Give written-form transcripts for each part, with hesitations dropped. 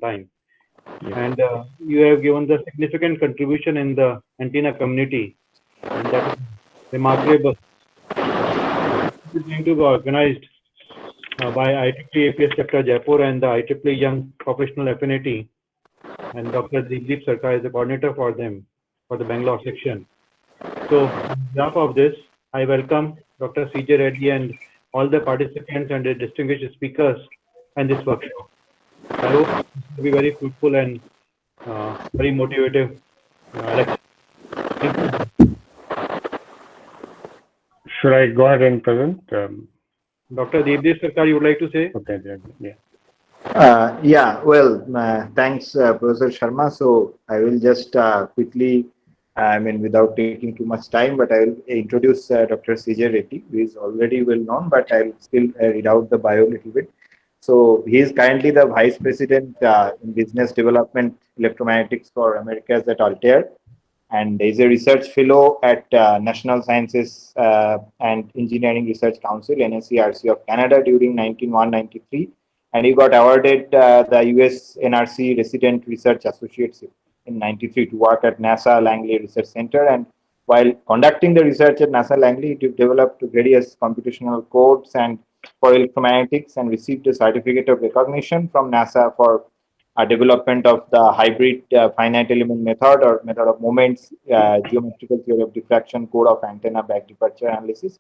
time. Yes. And you have given the significant contribution in the antenna community, and that is remarkable. It is going to be organized by IEEE APS Chapter Jaipur and the IEEE Young Professional Affinity, and Dr. Deep Sarkar is the coordinator for them for the Bangalore section. So, on behalf of this, I welcome Dr. C J Reddy and all the participants and the distinguished speakers in this workshop. I hope this will be very fruitful and very motivative lecture. Thank you. Should I go ahead and present? Dr. Deep Sarkar, you would like to say? Okay, yeah. Thanks, Professor Sharma. So I will just quickly, without taking too much time, but I will introduce Dr. C J Reddy, who is already well known, but I'll still read out the bio a little bit. So he is currently the Vice President in Business Development Electromagnetics for Americas at Altair, and is a research fellow at National Sciences and Engineering Research Council, NSERC of Canada during 1993, and he got awarded the US NRC Resident Research Associateship in 93 to work at NASA Langley Research Center. And while conducting the research at NASA Langley, he developed various computational codes and for electromagnetics and received a certificate of recognition from NASA for development of the hybrid finite element method or method of moments, geometrical theory of diffraction, code of antenna back departure analysis.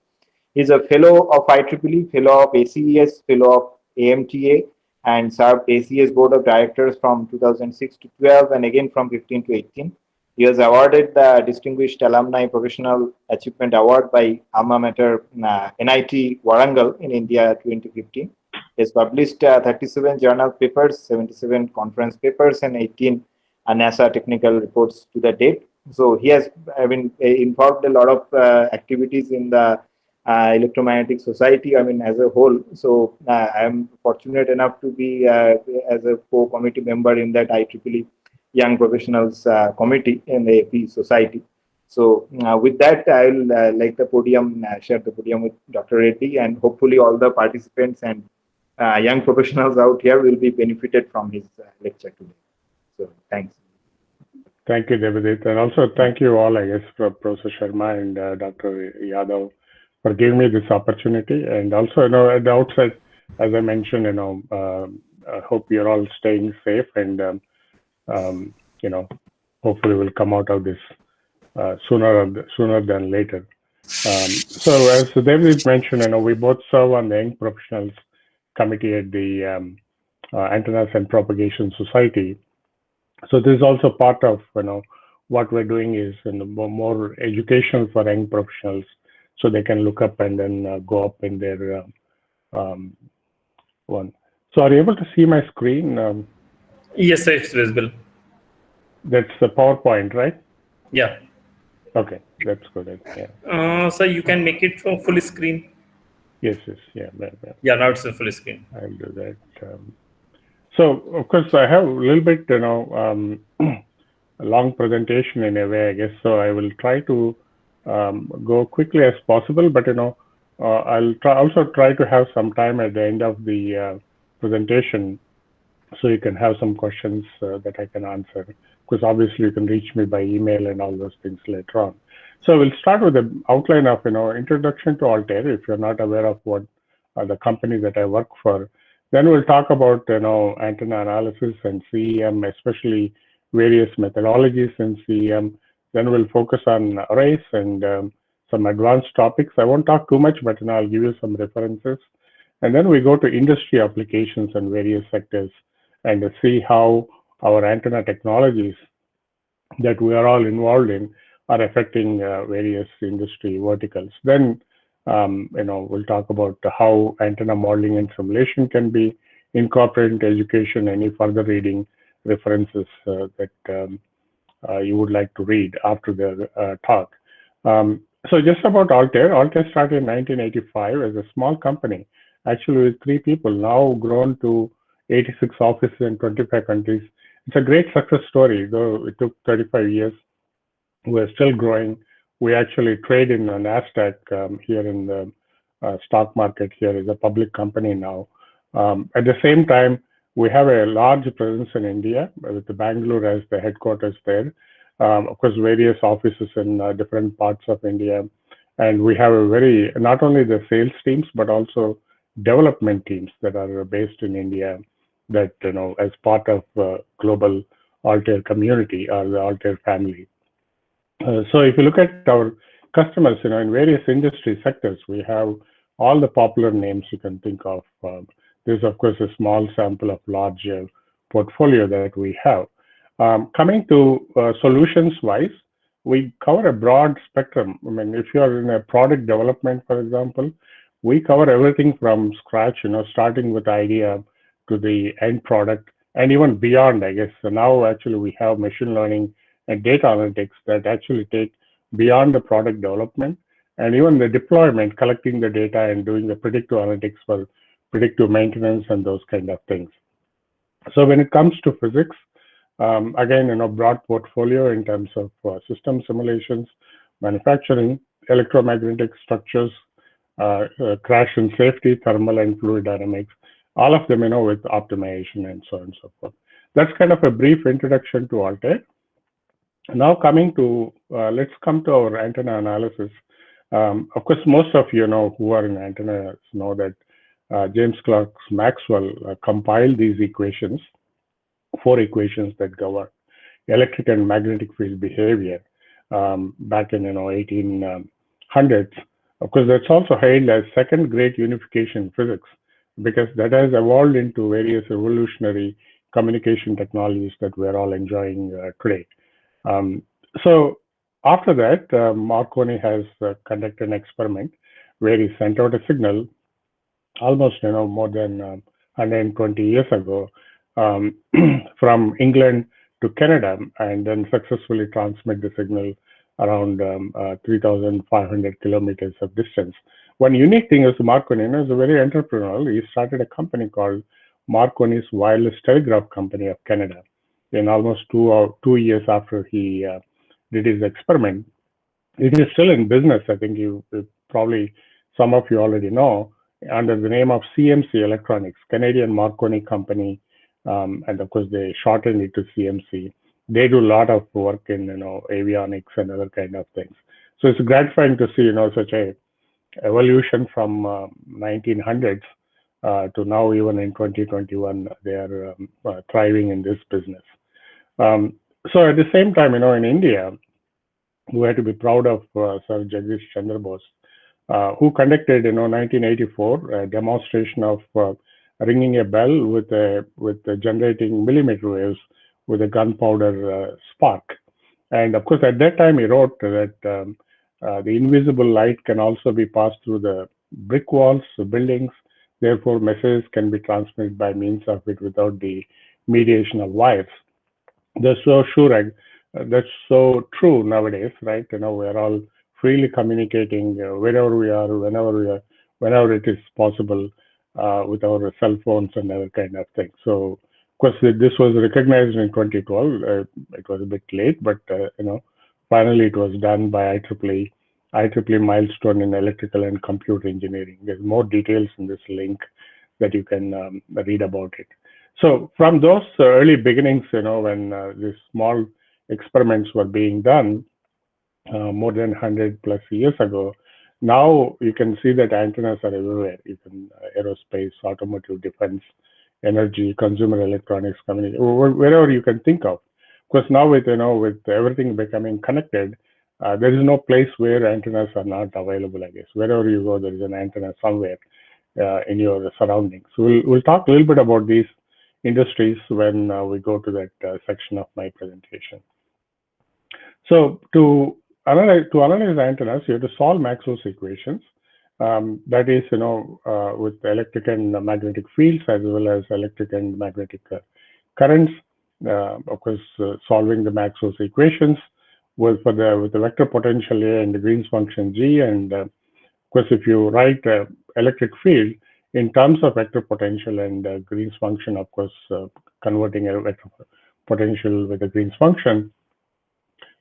He is a fellow of IEEE, fellow of ACES, fellow of AMTA, and served ACES board of directors from 2006 to 12 and again from 15 to 18. He was awarded the Distinguished Alumni Professional Achievement Award by Alma Mater NIT Warangal in India 2015. He has published 37 journal papers, 77 conference papers, and 18 NASA technical reports to the date. So he has involved a lot of activities in the electromagnetic society, as a whole. So I am fortunate enough to be as a co-committee member in that IEEE Young Professionals Committee in the AP Society. So with that, I will like the podium, share the podium with Dr. Reddy, and hopefully all the participants and young professionals out here will be benefited from his lecture today. So thanks. Thank you, Devadit. And also thank you all, I guess, for Professor Sharma and Dr. Yadav for giving me this opportunity. And also, at the outset, as I mentioned, I hope you're all staying safe and, hopefully we'll come out of this sooner than later. So as Devadit mentioned, we both serve on the Young Professionals Committee at the Antennas and Propagation Society. So this is also part of what we're doing is more educational for young professionals, so they can look up and then go up in their one. So are you able to see my screen? Yes, sir, it's visible. That's the PowerPoint, right? Yeah. Okay, that's good. Yeah. So you can make it for full screen. Yes, yeah. Yeah, now it's a full screen. I'll do that. So of course I have a little bit, a long presentation in a way, I guess. So I will try to go quickly as possible, but I'll also try to have some time at the end of the presentation, so you can have some questions that I can answer. Because obviously you can reach me by email and all those things later on. So we'll start with the outline of introduction to Altair. If you're not aware of what the company that I work for. Then we'll talk about antenna analysis and CEM, especially various methodologies in CEM. Then we'll focus on arrays and some advanced topics. I won't talk too much, but I'll give you some references. And then we go to industry applications and various sectors and see how our antenna technologies that we are all involved in are affecting various industry verticals. Then we'll talk about how antenna modeling and simulation can be incorporated into education, any further reading references that you would like to read after the talk. So just about Altair. Altair started in 1985 as a small company, actually with 3 people, now grown to 86 offices in 25 countries. It's a great success story, though it took 35 years. We're still growing. We actually trade in NASDAQ here in the stock market here as a public company now. At the same time, We have a large presence in India, with the Bangalore as the headquarters there. Of course, various offices in different parts of India. And we have a very, not only the sales teams, but also development teams that are based in India that, as part of global Altair community or the Altair family. So if you look at our customers, in various industry sectors, we have all the popular names you can think of. This is, of course, a small sample of larger portfolio that we have. Coming to solutions-wise, we cover a broad spectrum. I mean, if you are in a product development, for example, we cover everything from scratch, starting with idea to the end product and even beyond, I guess. So now actually we have machine learning and data analytics that actually take beyond the product development and even the deployment, collecting the data and doing the predictive analytics for predictive maintenance and those kind of things. So when it comes to physics, again, broad portfolio in terms of system simulations, manufacturing, electromagnetic structures, crash and safety, thermal and fluid dynamics, all of them, with optimization and so on and so forth. That's kind of a brief introduction to Altair. Now coming to, let's come to our antenna analysis. Of course, most of you who are in antennas know that James Clerk's Maxwell compiled these equations, 4 equations that govern electric and magnetic field behavior back in 1800s. Of course, that's also hailed as second great unification physics because that has evolved into various revolutionary communication technologies that we're all enjoying today. So after that, Marconi has conducted an experiment where he sent out a signal almost more than 120 years ago from England to Canada, and then successfully transmit the signal around 3,500 kilometers of distance. One unique thing is Marconi is very entrepreneurial. He started a company called Marconi's Wireless Telegraph Company of Canada. In almost 2 years after he did his experiment, it is still in business. I think you probably, some of you already know, under the name of CMC Electronics, Canadian Marconi Company, and of course they shortened it to CMC. They do a lot of work in avionics and other kind of things. So it's gratifying to see such a evolution from 1900s to now, even in 2021, they are thriving in this business. So at the same time, in India, we have to be proud of Sir Jagdish Chandra Bose, who conducted, 1984, a demonstration of ringing a bell with generating millimeter waves with a gunpowder spark. And of course, at that time, he wrote that the invisible light can also be passed through the brick walls, the buildings. Therefore, messages can be transmitted by means of it without the mediation of wires. That's so sure. That's so true nowadays, right? We're all freely communicating wherever we are, whenever it is possible with our cell phones and other kind of things. So, of course, this was recognized in 2012. It was a bit late, but finally it was done by IEEE milestone in electrical and computer engineering. There's more details in this link that you can read about it. So from those early beginnings, when these small experiments were being done more than 100 plus years ago, now you can see that antennas are everywhere. You can aerospace, automotive, defense, energy, consumer electronics, communication, wherever you can think of. Of course, now with everything becoming connected, there is no place where antennas are not available. I guess wherever you go, there is an antenna somewhere in your surroundings. So we'll talk a little bit about these industries when we go to that section of my presentation. So to analyze antennas, you have to solve Maxwell's equations. That is, with electric and magnetic fields as well as electric and magnetic currents. Of course, solving the Maxwell's equations with the vector potential A and the Green's function G. And of course, if you write electric field in terms of vector potential and Green's function, of course, converting a vector potential with a Green's function,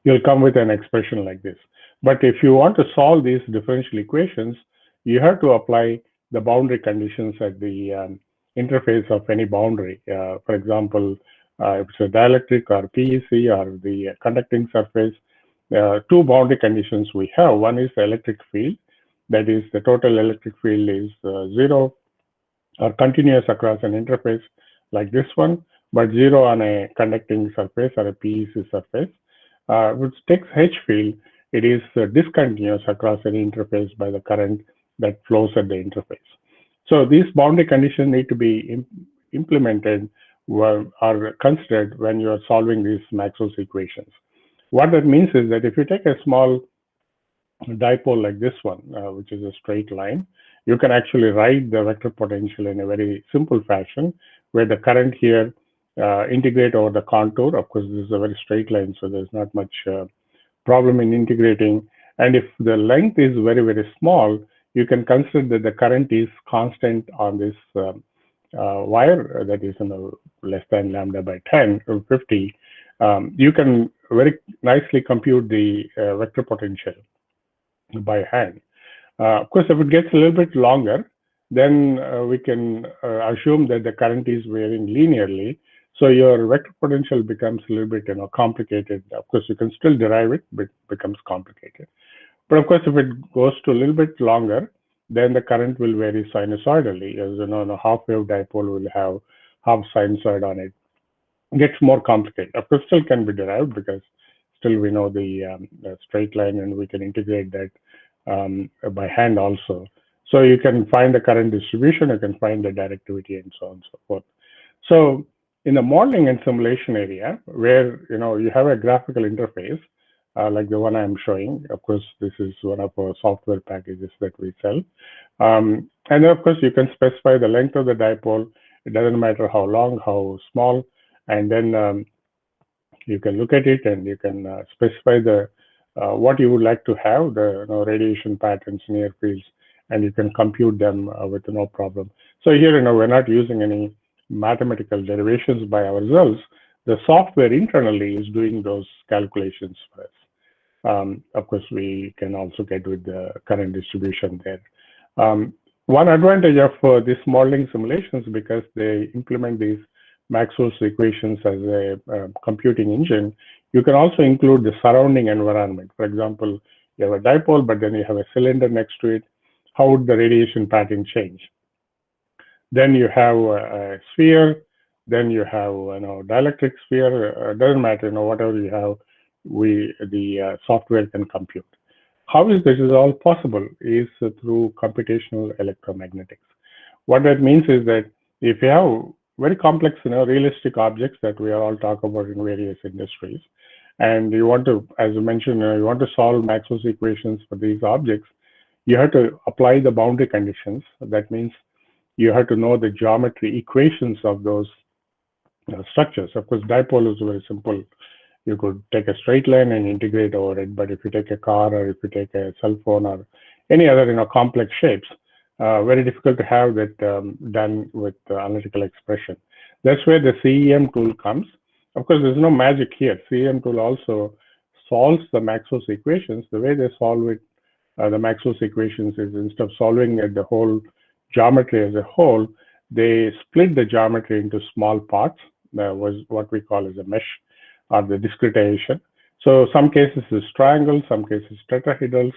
you'll come with an expression like this. But if you want to solve these differential equations, you have to apply the boundary conditions at the interface of any boundary. For example, if it's a dielectric or PEC or the conducting surface, two boundary conditions we have. One is the electric field, that is the total electric field is zero or continuous across an interface like this one, but zero on a conducting surface or a PEC surface. Which takes H field, it is discontinuous across any interface by the current that flows at the interface. So these boundary conditions need to be implemented or considered when you are solving these Maxwell's equations. What that means is that if you take a small dipole like this one, which is a straight line, you can actually write the vector potential in a very simple fashion, where the current here integrate over the contour. Of course, this is a very straight line, so there's not much problem in integrating. And if the length is very, very small, you can consider that the current is constant on this wire, that is less than lambda by 10 or 50. You can very nicely compute the vector potential by hand. Of course, if it gets a little bit longer, then we can assume that the current is varying linearly. So your vector potential becomes a little bit complicated. Of course, you can still derive it, but it becomes complicated. But of course, if it goes to a little bit longer, then the current will vary sinusoidally. As you know, a half-wave dipole will have half sinusoid on it. It gets more complicated. Of course, still can be derived because still we know the straight line, and we can integrate that by hand also. So you can find the current distribution, you can find the directivity, and so on and so forth. So in the modeling and simulation area, where you have a graphical interface like the one I'm showing. Of course, this is one of our software packages that we sell. And then, of course, you can specify the length of the dipole. It doesn't matter how long, how small, and then you can look at it and you can specify the what you would like to have, the radiation patterns, near fields, and you can compute them with no problem. So here, we're not using any mathematical derivations by ourselves. The software internally is doing those calculations for us. Of course, we can also get with the current distribution there. One advantage of this modeling simulations, because they implement these Maxwell's equations as a computing engine, you can also include the surrounding environment. For example, you have a dipole, but then you have a cylinder next to it. How would the radiation pattern change? Then you have a sphere. Then you have dielectric sphere. Doesn't matter, whatever you have, the software can compute. How is this all possible? Is through computational electromagnetics. What that means is that if you have very complex, realistic objects that we are all talking about in various industries, and you want to, as you mentioned, you want to solve Maxwell's equations for these objects, you have to apply the boundary conditions. That means you have to know the geometry equations of those structures. Of course, dipole is very simple. You could take a straight line and integrate over it. But if you take a car, or if you take a cell phone, or any other complex shapes, very difficult to have that done with analytical expression. That's where the CEM tool comes. Of course, there's no magic here. CEM tool also solves the Maxwell's equations. The way they solve it, the Maxwell's equations, is instead of solving the whole geometry as a whole, they split the geometry into small parts. That was what we call as a mesh, or the discretization. So some cases is triangles, some cases tetrahedrals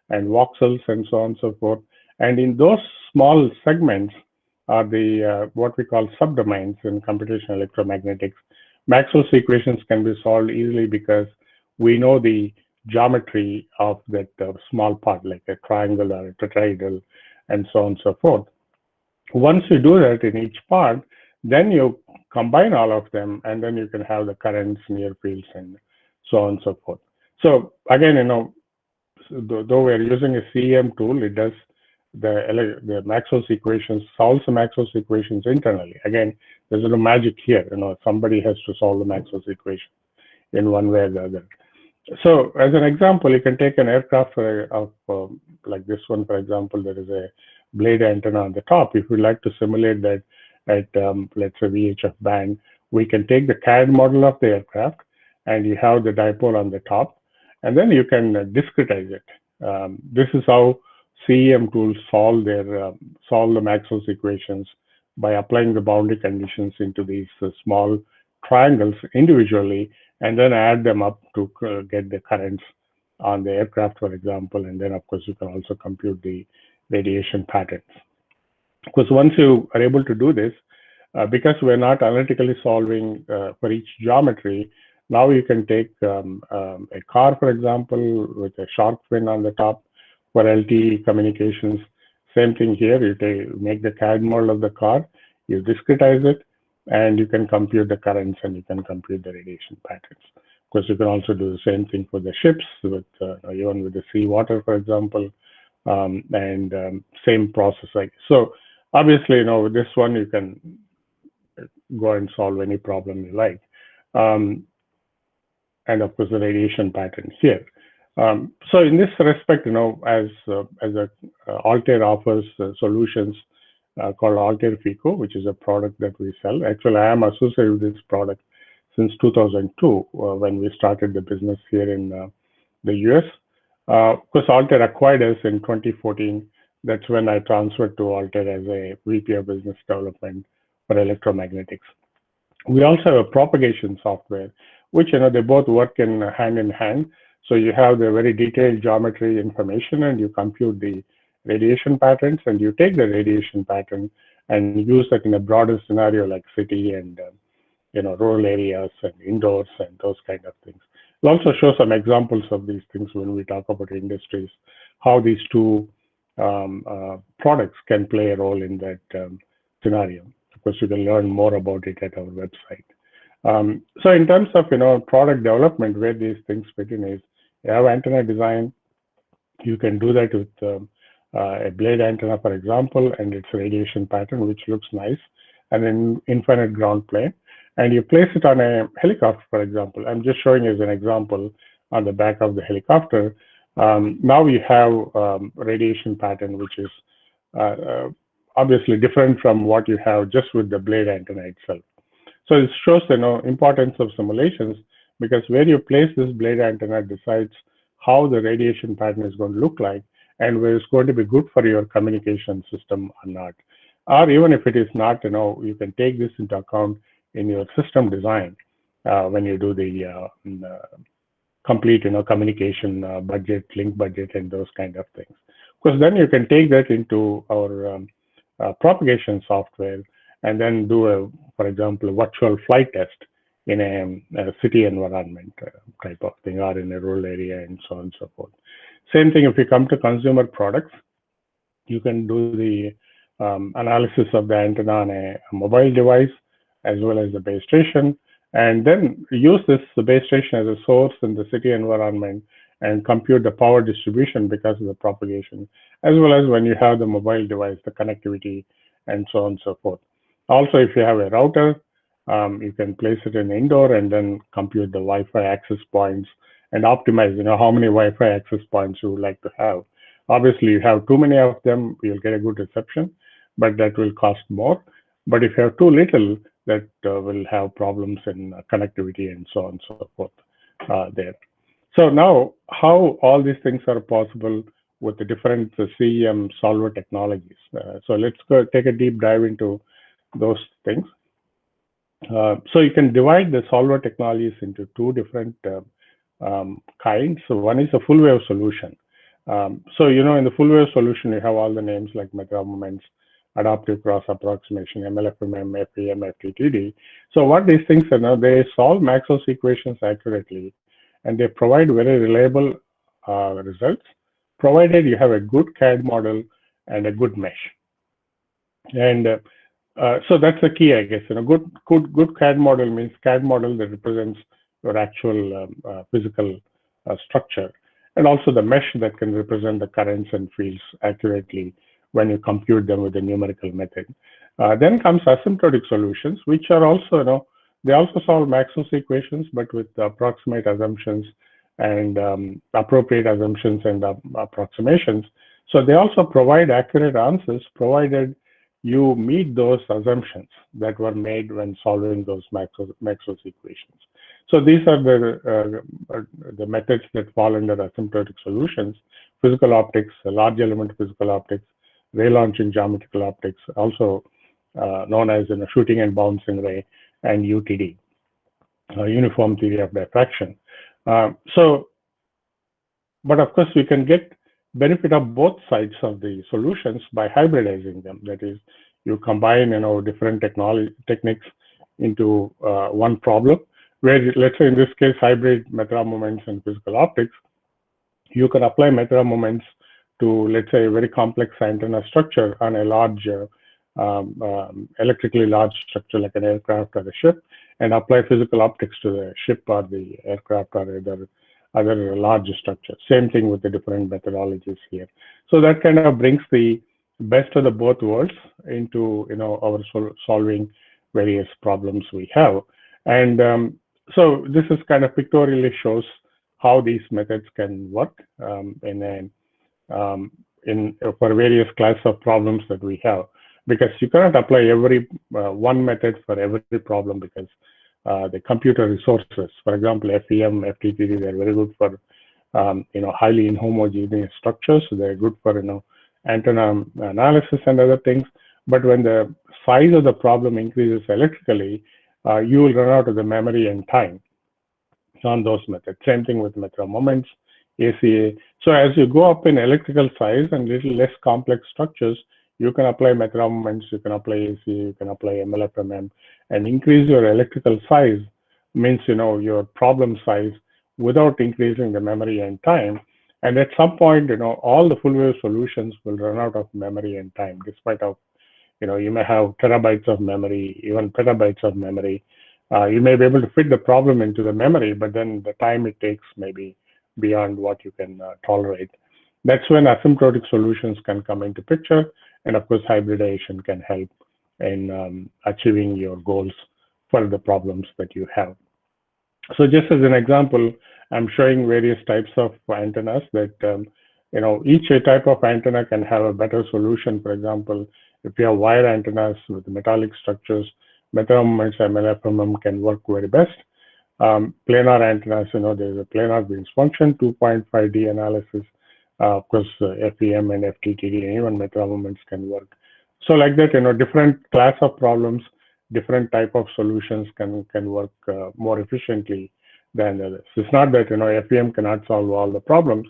and voxels, and so on and so forth. And in those small segments are the what we call subdomains in computational electromagnetics. Maxwell's equations can be solved easily because we know the geometry of that small part, like a triangle or a tetrahedral, and so on and so forth. Once you do that in each part, then you combine all of them, and then you can have the currents, near fields, and so on and so forth. So again, though we're using a CEM tool, it does the Maxwell's equations, solves the Maxwell's equations internally. Again, there's no magic here. Somebody has to solve the Maxwell's equation in one way or the other. So as an example, you can take an aircraft of like this one, for example. There is a blade antenna on the top. If we like to simulate that at let's say VHF band, we can take the CAD model of the aircraft, and you have the dipole on the top, and then you can discretize it. This is how CEM tools solve the Maxwell's equations by applying the boundary conditions into these small triangles individually, and then add them up to get the currents on the aircraft, for example. And then, of course, you can also compute the radiation patterns. Because once you are able to do this, because we're not analytically solving for each geometry, now you can take a car, for example, with a shark fin on the top for LTE communications. Same thing here. You make the CAD model of the car, you discretize it, and you can compute the currents and you can compute the radiation patterns. Of course, you can also do the same thing for the ships, with even with the seawater, for example, and same process. So obviously, with this one, you can go and solve any problem you like. And of course, the radiation pattern here. So in this respect, as Altair offers solutions called Alterfico, which is a product that we sell. Actually, I am associated with this product since 2002 when we started the business here in the US. Of course, Altair acquired us in 2014. That's when I transferred to Altair as a VP of Business Development for electromagnetics. We also have a propagation software, which they both work in hand. So you have the very detailed geometry information, and you compute the radiation patterns, and you take the radiation pattern and use that in a broader scenario like city and rural areas and indoors and those kind of things. We'll also show some examples of these things when we talk about industries, how these two products can play a role in that scenario. Of course, you can learn more about it at our website. So in terms of product development, where these things fit in is you have antenna design. You can do that with a blade antenna, for example, and its radiation pattern, which looks nice, and then infinite ground plane. And you place it on a helicopter, for example. I'm just showing you as an example on the back of the helicopter. Now you have radiation pattern, which is obviously different from what you have just with the blade antenna itself. So it shows the importance of simulations, because where you place this blade antenna decides how the radiation pattern is going to look like and whether it's going to be good for your communication system or not. Or even if it is not, you can take this into account in your system design when you do the complete, communication budget, link budget, and those kind of things. Because then you can take that into our propagation software and then do for example, a virtual flight test in a city environment type of thing, or in a rural area, and so on and so forth. Same thing if you come to consumer products, you can do the analysis of the antenna on a mobile device as well as the base station, and then use this base station as a source in the city environment and compute the power distribution because of the propagation, as well as when you have the mobile device, the connectivity, and so on and so forth. Also, if you have a router, you can place it in indoor and then compute the Wi-Fi access points and optimize, how many Wi-Fi access points you would like to have. Obviously, you have too many of them, you'll get a good reception, but that will cost more. But if you have too little, that will have problems in connectivity and so on and so forth there. So now, how all these things are possible with the different CEM solver technologies. So let's go take a deep dive into those things. So you can divide the solver technologies into two different kinds. So one is a full wave solution. So in the full wave solution, you have all the names like method moments, adaptive cross approximation, MLFMM, FEM, FTTD. So what these things are now, they solve Maxwell's equations accurately, and they provide very reliable results, provided you have a good CAD model and a good mesh. And so that's the key, I guess. Good CAD model means CAD model that represents your actual physical structure, and also the mesh that can represent the currents and fields accurately when you compute them with a numerical method. Then comes asymptotic solutions, which are also, they also solve Maxwell's equations, but with approximate assumptions and appropriate assumptions and approximations. So they also provide accurate answers, provided you meet those assumptions that were made when solving those Maxwell's equations. So these are the methods that fall under asymptotic solutions: physical optics, large element physical optics, ray launching geometrical optics, also known as shooting and bouncing ray and UTD, uniform theory of diffraction. But of course, we can get benefit of both sides of the solutions by hybridizing them. That is, you combine different techniques into one problem. Where, let's say in this case, hybrid method moments and physical optics, you can apply method moments to, let's say, a very complex antenna structure on a large, electrically large structure like an aircraft or a ship, and apply physical optics to the ship or the aircraft or other large structures. Same thing with the different methodologies here. So that kind of brings the best of the both worlds into our solving various problems we have. And so this is kind of pictorially shows how these methods can work for various classes of problems that we have, because you cannot apply every one method for every problem, because the computer resources, for example, FEM, FTTD, they're very good for highly inhomogeneous structures. So they're good for antenna analysis and other things. But when the size of the problem increases electrically, you will run out of the memory and time on those methods. Same thing with method moments, ACA. So as you go up in electrical size and little less complex structures, you can apply method moments, you can apply ACA, you can apply MLFMM, and increase your electrical size, means your problem size, without increasing the memory and time. And at some point, all the full wave solutions will run out of memory and time, despite of you may have terabytes of memory, even petabytes of memory. You may be able to fit the problem into the memory, but then the time it takes may be beyond what you can tolerate. That's when asymptotic solutions can come into picture, and of course hybridization can help in achieving your goals for the problems that you have. So just as an example, I'm showing various types of antennas that each type of antenna can have a better solution. For example, if you have wire antennas with metallic structures, method moments MLFMM can work very best. Planar antennas, there's a planar Green's function, 2.5D analysis. Of course, FEM and FTTD and even method moments can work. So like that, different class of problems, different type of solutions can work more efficiently than others. It's not that FEM cannot solve all the problems.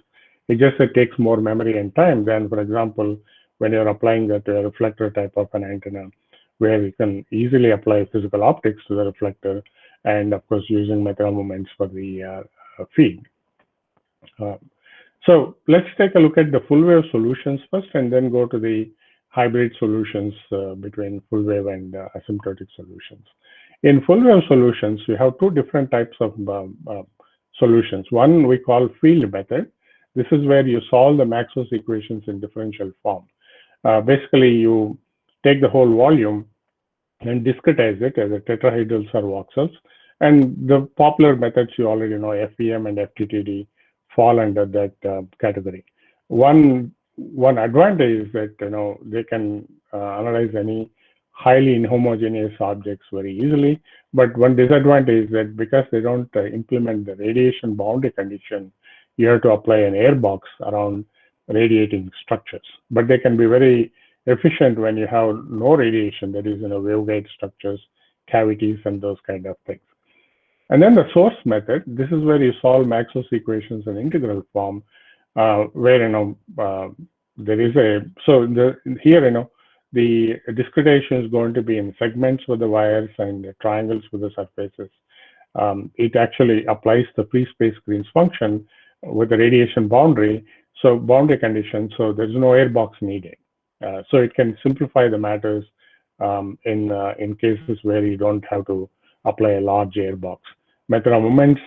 It just takes more memory and time than, for example, when you're applying that reflector type of an antenna, where you can easily apply physical optics to the reflector, and of course using method moments for the feed. So let's take a look at the full wave solutions first, and then go to the hybrid solutions between full wave and asymptotic solutions. In full wave solutions, we have two different types of solutions. One we call field method. This is where you solve the Maxwell's equations in differential form. Basically, you take the whole volume and discretize it as a tetrahedrals or voxels. And the popular methods you already know, FEM and FTTD, fall under that category. One advantage is that they can analyze any highly inhomogeneous objects very easily. But one disadvantage is that because they don't implement the radiation boundary condition, you have to apply an air box around radiating structures. But they can be very efficient when you have no radiation, that is waveguide structures, cavities, and those kind of things. And then the source method, this is where you solve Maxwell's equations in integral form, where there is here the discretization is going to be in segments with the wires and triangles with the surfaces. It actually applies the free space Green's function with the radiation boundary, so boundary conditions, so there's no air box needed. So it can simplify the matters in cases where you don't have to apply a large air box. Method of moments,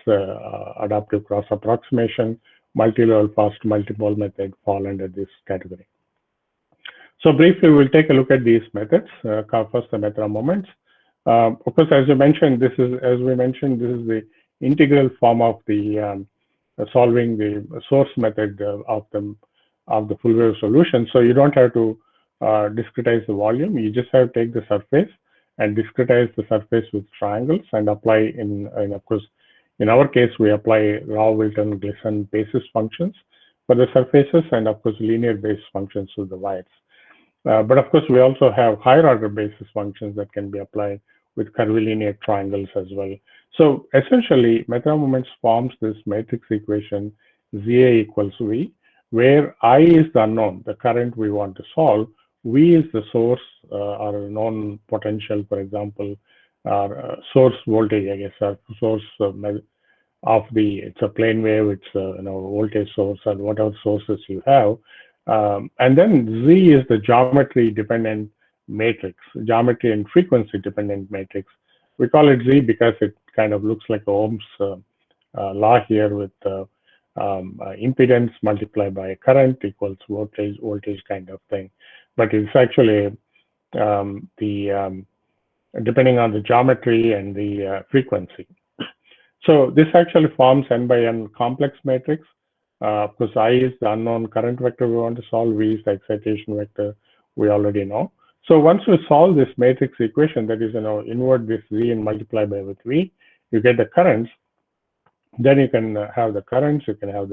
adaptive cross approximation, multi-level fast multipole method fall under this category. So briefly, we'll take a look at these methods. First, the method of moments. Of course, as we mentioned, this is the integral form of the solving the source method of the full wave solution. So you don't have to discretize the volume. You just have to take the surface and discretize the surface with triangles and apply and of course, in our case, we apply Rao-Wilton Gleason basis functions for the surfaces and of course linear basis functions to the wires. But of course, we also have higher order basis functions that can be applied with curvilinear triangles as well. So essentially, method moments forms this matrix equation ZA equals V, where I is the unknown, the current we want to solve, V is the source or known potential, for example, or source voltage, I guess, or source of the, it's a plane wave, it's a voltage source or whatever sources you have. And then Z is the geometry dependent matrix, geometry and frequency dependent matrix. We call it Z because it kind of looks like Ohm's law here with impedance multiplied by current equals voltage kind of thing. But it's actually depending on the geometry and the frequency. So this actually forms n by n complex matrix. Of course, I is the unknown current vector we want to solve, V is the excitation vector we already know. So once we solve this matrix equation, that is, invert this Z and multiply by with V, you get the currents. Then you can have the currents, you can have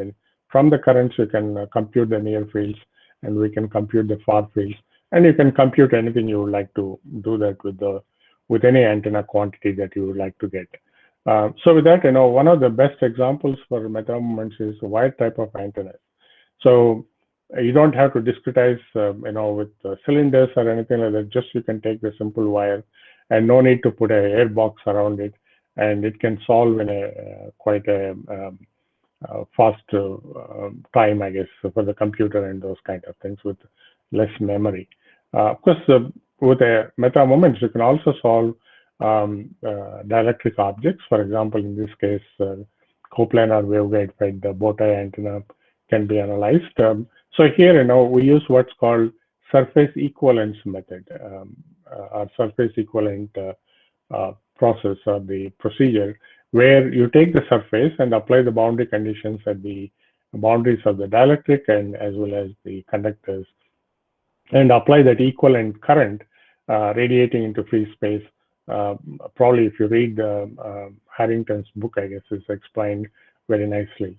from the currents, you can compute the near fields, and we can compute the far fields. And you can compute anything you would like to do that with any antenna quantity that you would like to get. So with that, one of the best examples for method moments is wire type of antennas. So you don't have to discretize, with cylinders or anything like that. Just you can take the simple wire, and no need to put a air box around it, and it can solve in a quite a fast time, I guess, for the computer and those kind of things with less memory. Of course, with a method moments, you can also solve dielectric objects. For example, in this case, coplanar waveguide fed the bow tie antenna can be analyzed. So here, we use what's called surface equivalence method, or surface equivalent process or the procedure, where you take the surface and apply the boundary conditions at the boundaries of the dielectric and as well as the conductors, and apply that equivalent current radiating into free space. Probably if you read Harrington's book, I guess it's explained very nicely.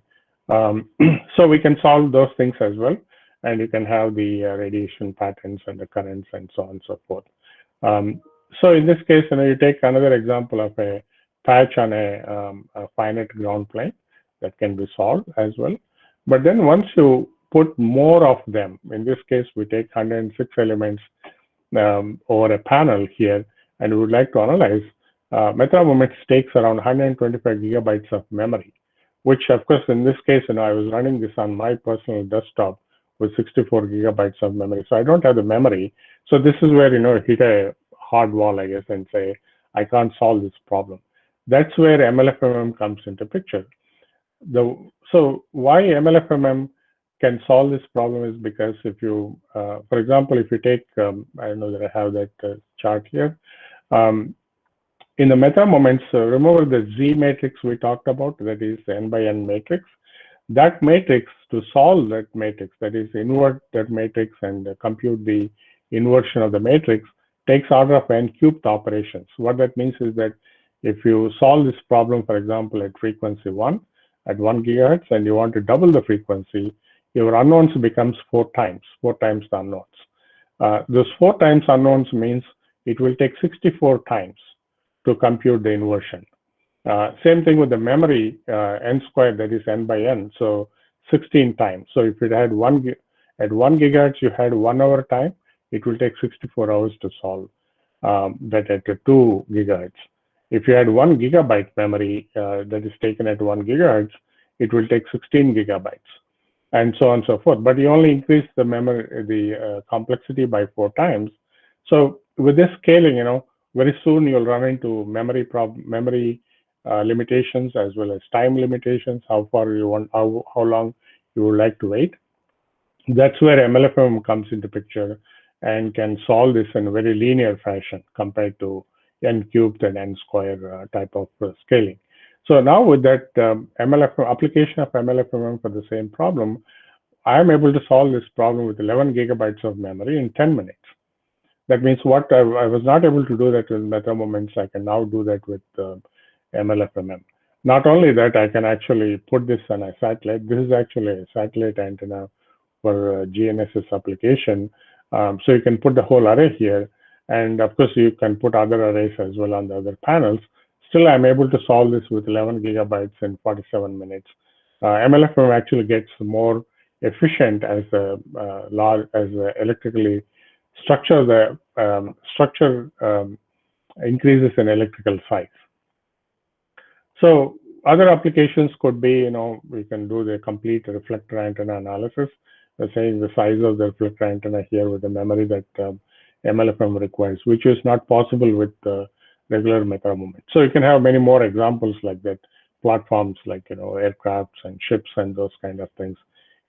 So we can solve those things as well, and you can have the radiation patterns and the currents and so on and so forth. So in this case, you take another example of a patch on a finite ground plane that can be solved as well. But then once you put more of them, in this case, we take 106 elements over a panel here, and we would like to analyze, method moments takes around 125 gigabytes of memory, which of course, in this case, I was running this on my personal desktop with 64 gigabytes of memory. So I don't have the memory. So this is where, hit a hard wall, I guess, and say, I can't solve this problem. That's where MLFMM comes into picture. So why MLFMM can solve this problem is because if you, for example, if you take, I know that I have that chart here. In the method moments, remember the Z matrix we talked about, that is n by n matrix. That matrix, to solve that matrix, that is invert that matrix and compute the inversion of the matrix, takes order of n cubed operations. What that means is that if you solve this problem, for example, at frequency 1, at 1 gigahertz, and you want to double the frequency, your unknowns becomes 4 times the unknowns. Those 4 times unknowns means it will take 64 times to compute the inversion. Same thing with the memory, n squared, that is n by n, so 16 times. So if it had at 1 gigahertz, you had 1 hour time, it will take 64 hours to solve that at 2 gigahertz. If you had 1 gigabyte memory that is taken at 1 gigahertz, it will take 16 gigabytes, and so on and so forth. But you only increase the memory, the complexity by 4 times. So with this scaling, very soon you'll run into memory limitations as well as time limitations. How far you want, how long you would like to wait. That's where MLFM comes into picture and can solve this in a very linear fashion compared to n cubed and n square type of scaling. So now with that application of MLFM for the same problem, I am able to solve this problem with 11 gigabytes of memory in 10 minutes. That means what I was not able to do that with method moments, I can now do that with MLFMM. Not only that, I can actually put this on a satellite. This is actually a satellite antenna for GNSS application. So you can put the whole array here, and of course you can put other arrays as well on the other panels. Still, I'm able to solve this with 11 gigabytes in 47 minutes. MLFM actually gets more efficient as a electrically structure increases in electrical size. So other applications could be, we can do the complete reflector antenna analysis, saying the size of the reflector antenna here with the memory that MLFM requires, which is not possible with regular method moment. So you can have many more examples like that. Platforms like aircrafts and ships and those kind of things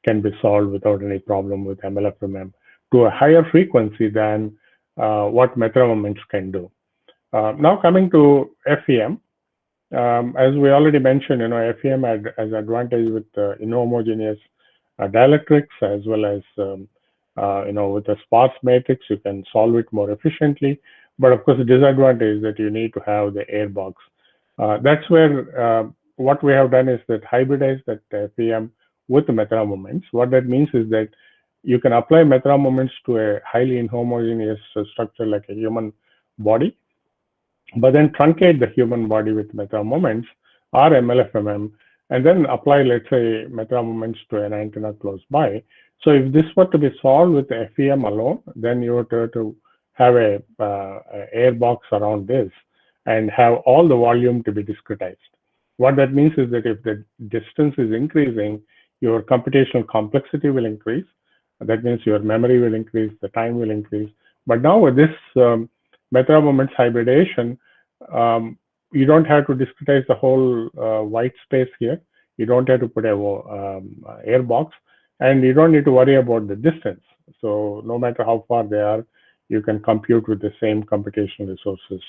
can be solved without any problem with MLFM to a higher frequency than what method moments can do. Now coming to FEM. As we already mentioned, FEM has advantage with inhomogeneous dielectrics as well as with a sparse matrix, you can solve it more efficiently. But of course, the disadvantage is that you need to have the airbox. That's where what we have done is that hybridize that FEM with the method moments. What that means is that you can apply method moments to a highly inhomogeneous structure like a human body, but then truncate the human body with method moments or MLFMM, and then apply, let's say, method moments to an antenna close by. So if this were to be solved with FEM alone, then you would have to have a airbox around this and have all the volume to be discretized. What that means is that if the distance is increasing, your computational complexity will increase. That means your memory will increase, the time will increase. But now with this method moments hybridization, you don't have to discretize the whole white space here. You don't have to put a airbox, and you don't need to worry about the distance. So no matter how far they are, you can compute with the same computational resources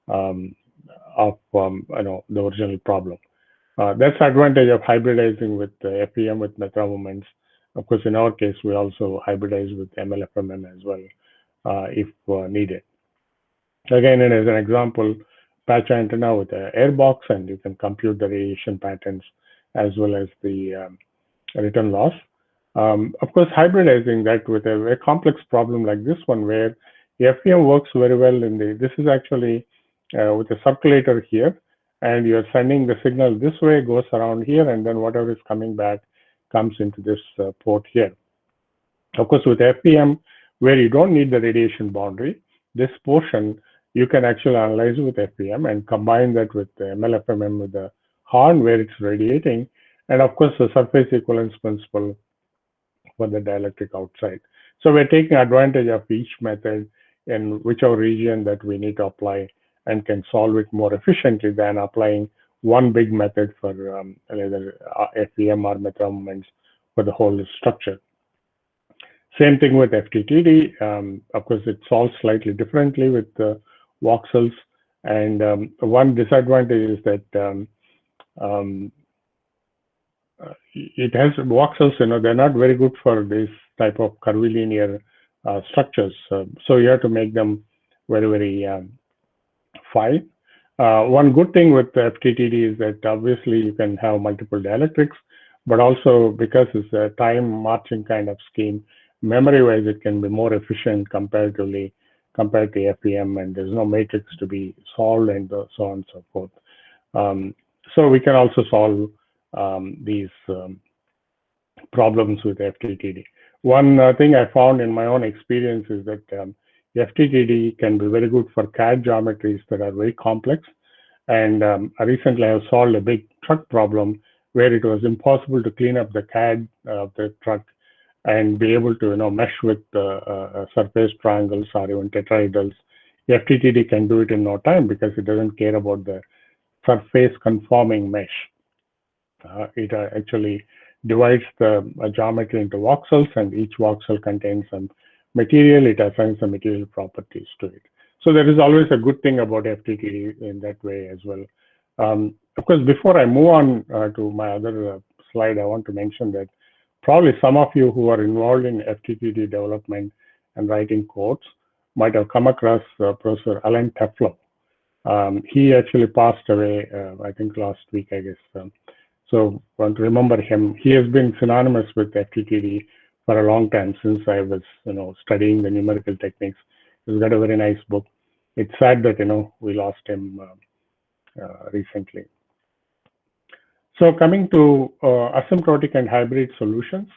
of the original problem. That's the advantage of hybridizing with FEM with method moments. Of course, in our case, we also hybridize with MLFMM as well if needed. Again, as an example, patch antenna with an airbox, and you can compute the radiation patterns as well as the return loss. Of course, hybridizing that with a very complex problem like this one, where the FEM works very well this is actually with a circulator here, and you're sending the signal this way, goes around here, and then whatever is coming back comes into this port here. Of course, with FEM, where you don't need the radiation boundary, this portion you can actually analyze with FEM and combine that with the MLFMM with the horn where it's radiating, and of course the surface equivalence principle for the dielectric outside. So we're taking advantage of each method in whichever region that we need to apply and can solve it more efficiently than applying one big method for either FEM or method moments for the whole structure. Same thing with FTTD. Of course, it solves slightly differently with voxels, and one disadvantage is that it has voxels, they're not very good for this type of curvilinear structures. So you have to make them very, very fine. One good thing with FTTD is that obviously you can have multiple dielectrics, but also because it's a time marching kind of scheme, memory-wise it can be more efficient comparatively compared to FEM, and there's no matrix to be solved and so on and so forth. So we can also solve these problems with FTTD. One thing I found in my own experience is that FTTD can be very good for CAD geometries that are very complex. And recently I have solved a big truck problem where it was impossible to clean up the CAD of the truck and be able to mesh with surface triangles or even tetrahedrals. FTTD can do it in no time because it doesn't care about the surface conforming mesh. It actually divides the geometry into voxels, and each voxel contains some material. It assigns some material properties to it. So there is always a good thing about FTTD in that way as well. Of course, before I move on to my other slide, I want to mention that probably some of you who are involved in FTTD development and writing codes might have come across Professor Alan Teflo. He actually passed away, I think last week, I guess. So I want to remember him. He has been synonymous with FTTD for a long time since I was, studying the numerical techniques. He's got a very nice book. It's sad that, we lost him recently. So coming to asymptotic and hybrid solutions.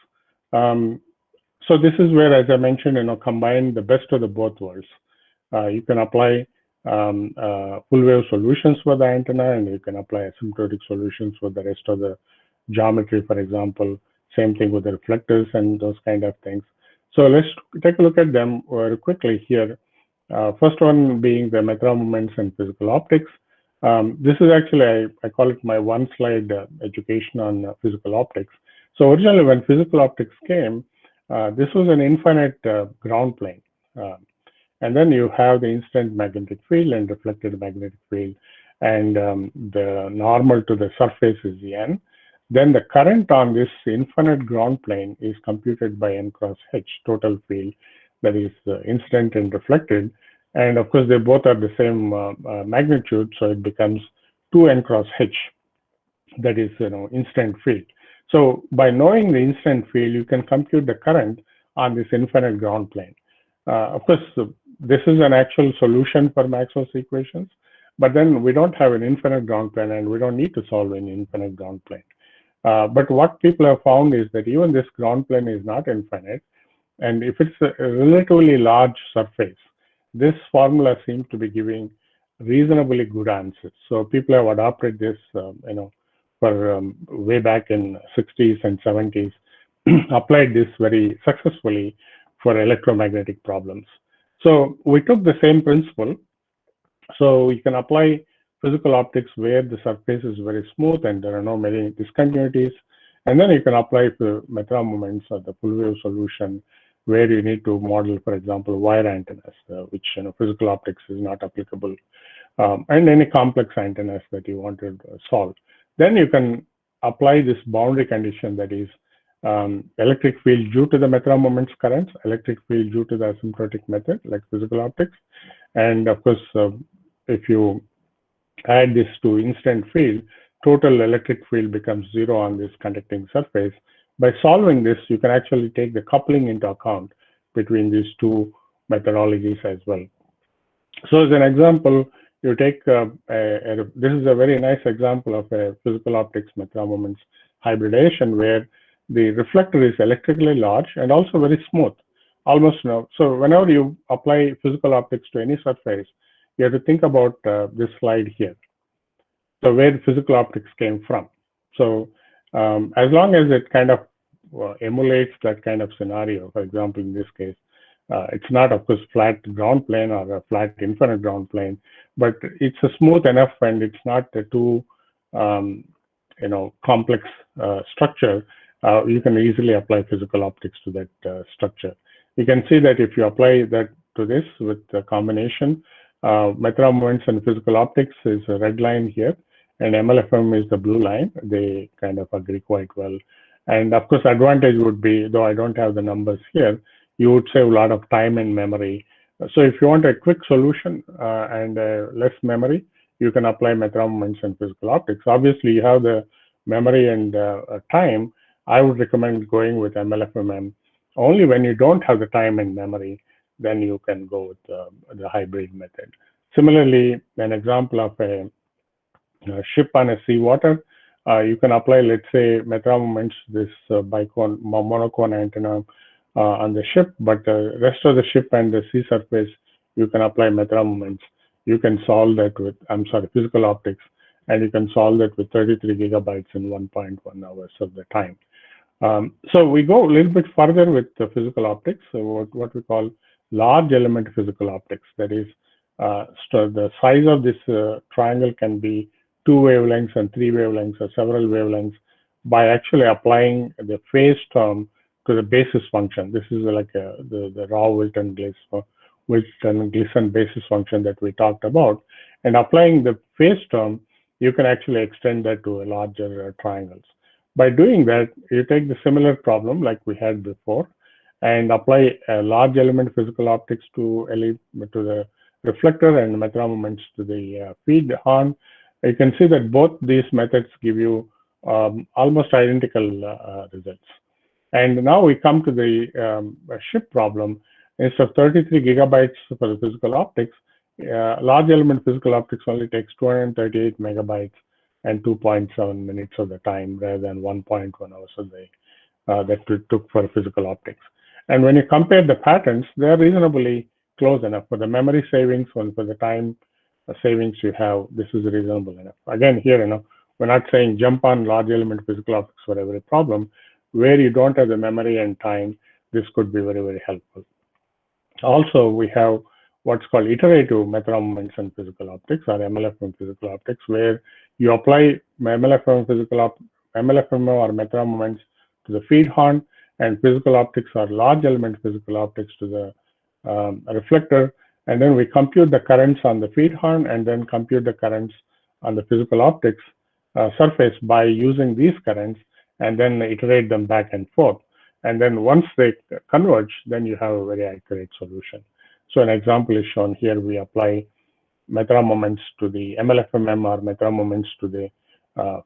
So this is where, as I mentioned, combine the best of the both worlds. You can apply full wave solutions for the antenna, and you can apply asymptotic solutions for the rest of the geometry, for example. Same thing with the reflectors and those kind of things. So let's take a look at them very quickly here. First one being the Method moments and physical optics. This is actually, I call it my one slide education on physical optics. So originally when physical optics came, this was an infinite ground plane. And then you have the incident magnetic field and reflected magnetic field, and the normal to the surface is N. Then the current on this infinite ground plane is computed by N cross H, total field, that is incident and reflected. And of course, they both are the same magnitude, so it becomes 2N cross H, that is incident field. So by knowing the incident field, you can compute the current on this infinite ground plane. Of course, this is an actual solution for Maxwell's equations, but then we don't have an infinite ground plane, and we don't need to solve an infinite ground plane. But what people have found is that even this ground plane is not infinite, and if it's a relatively large surface, this formula seems to be giving reasonably good answers. So people have adopted this, for way back in 60s and 70s, applied this very successfully for electromagnetic problems. So we took the same principle. So you can apply physical optics where the surface is very smooth and there are no many discontinuities. And then you can apply the Method moments or the full wave solution where you need to model, for example, wire antennas, which physical optics is not applicable, and any complex antennas that you want to solve. Then you can apply this boundary condition, that is electric field due to the Method moments currents, electric field due to the asymptotic method, like physical optics. And of course, if you add this to instant field, total electric field becomes 0 on this conducting surface. By solving this, you can actually take the coupling into account between these two methodologies as well. So as an example, you take, this is a very nice example of a physical optics Method moments hybridization where the reflector is electrically large and also very smooth, almost So whenever you apply physical optics to any surface, you have to think about this slide here. So where physical optics came from. So as long as it kind of emulates that kind of scenario, for example, in this case, it's not, of course, flat ground plane or a flat infinite ground plane, but it's a smooth enough and it's not a too, complex structure. You can easily apply physical optics to that structure. You can see that if you apply that to this with the combination, Method moments and physical optics is a red line here, and MLFM is the blue line. They kind of agree quite well. And of course, advantage would be, though I don't have the numbers here, you would save a lot of time and memory. So if you want a quick solution and less memory, you can apply Method moments and physical optics. Obviously, you have the memory and time. I would recommend going with MLFMM. Only when you don't have the time and memory, then you can go with the hybrid method. Similarly, an example of a ship on a seawater, you can apply, let's say, Method moments, this bicone, monocone antenna on the ship, but the rest of the ship and the sea surface, you can apply Method moments. You can solve that with, physical optics, and you can solve that with 33 gigabytes in 1.1 hours of the time. So we go a little bit further with the physical optics, so what we call large element physical optics. That is, the size of this triangle can be 2 wavelengths and 3 wavelengths or several wavelengths by actually applying the phase term to the basis function. This is like the raw Wilton Glisson basis function that we talked about. And applying the phase term, you can actually extend that to larger triangles. By doing that, you take the similar problem like we had before and apply a large element physical optics to the reflector and Method moments to the feed horn. You can see that both these methods give you almost identical results. And now we come to the ship problem. Instead of 33 gigabytes for the physical optics, large element physical optics only takes 238 megabytes and 2.7 minutes of the time rather than 1.1 hours of the that it took for physical optics. And when you compare the patterns, they are reasonably close enough for the memory savings and for the time savings you have. This is reasonable enough. Again, here, we're not saying jump on large element physical optics for every problem. Where you don't have the memory and time, this could be very, very helpful. Also, we have what's called iterative method of moments in physical optics, or MLFM physical optics, where you apply MLFM or method of moments to the feed horn, and physical optics or large element physical optics to the reflector, and then we compute the currents on the feed horn and then compute the currents on the physical optics surface by using these currents, and then iterate them back and forth. And then once they converge, then you have a very accurate solution. So an example is shown here. We apply method of moments to the MLFMM or method of moments to the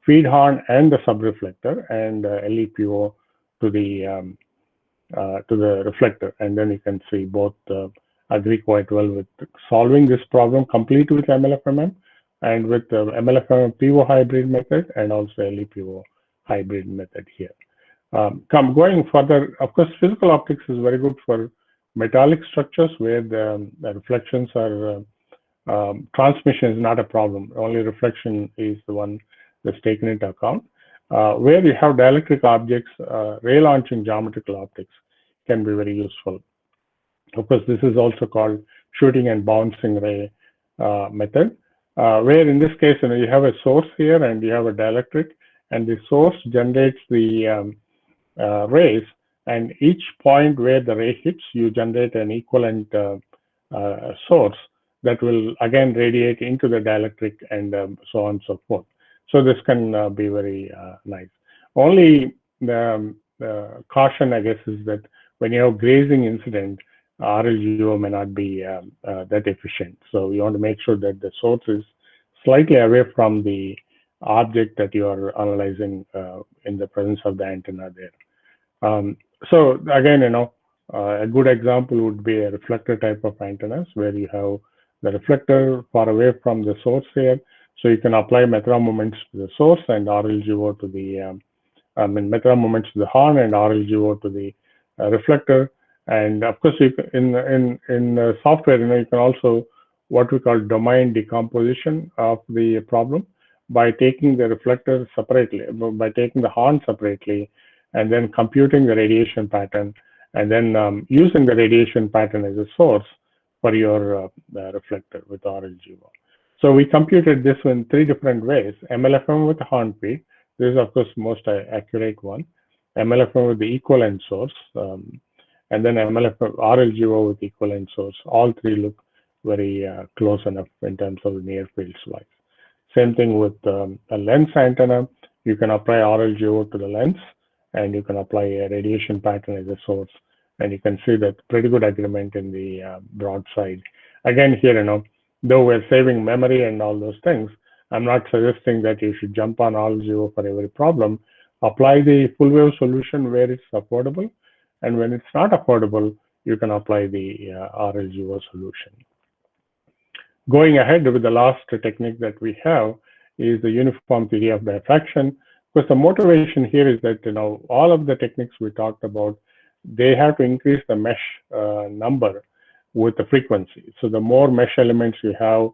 feed horn and the subreflector, and LEPO to the reflector. And then you can see both agree quite well with solving this problem complete with MLFMM and with the MLFMM PO hybrid method, and also LEPO hybrid method here. Going further, of course, physical optics is very good for metallic structures where the reflections are transmission is not a problem. Only reflection is the one that's taken into account. Where you have dielectric objects, ray launching geometrical optics can be very useful. Of course, this is also called shooting and bouncing ray method, where in this case, you have a source here and you have a dielectric, and the source generates the rays, and each point where the ray hits, you generate an equivalent source that will again radiate into the dielectric, and so on and so forth. So this can be very nice. Only the caution, I guess, is that when you have grazing incident, RLGO may not be that efficient. So you want to make sure that the source is slightly away from the object that you are analyzing in the presence of the antenna there. So again, a good example would be a reflector type of antennas where you have the reflector far away from the source here. So you can apply method of moments to the source and RLGO to the, method of moments to the horn and RLGO to the reflector. And of course, in software, you can also what we call domain decomposition of the problem by taking the reflector separately, by taking the horn separately, and then computing the radiation pattern, and then using the radiation pattern as a source for your reflector with RLGO. So we computed this in 3 different ways: MLFM with the horn feed. This is, of course, most accurate one. MLFM with the equivalent source, and then MLFM RLGO with equivalent source. All 3 look very close enough in terms of the near field slice. Same thing with a lens antenna. You can apply RLGO to the lens, and you can apply a radiation pattern as a source, and you can see that pretty good agreement in the broadside. Again, here, though we're saving memory and all those things, I'm not suggesting that you should jump on RLGO for every problem. Apply the full wave solution where it's affordable, and when it's not affordable, you can apply the RLGO solution. Going ahead with the last technique that we have is the uniform theory of diffraction. Because the motivation here is that all of the techniques we talked about, they have to increase the mesh number with the frequency. So the more mesh elements you have,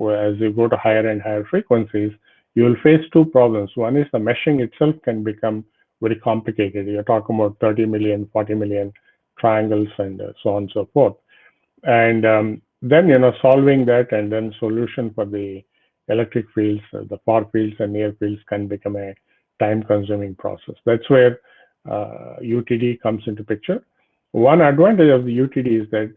as you go to higher and higher frequencies, you will face 2 problems. One is the meshing itself can become very complicated. You're talking about 30 million, 40 million triangles and so on and so forth. And then, solving that and then solution for the electric fields, the far fields and near fields can become a time-consuming process. That's where UTD comes into picture. One advantage of the UTD is that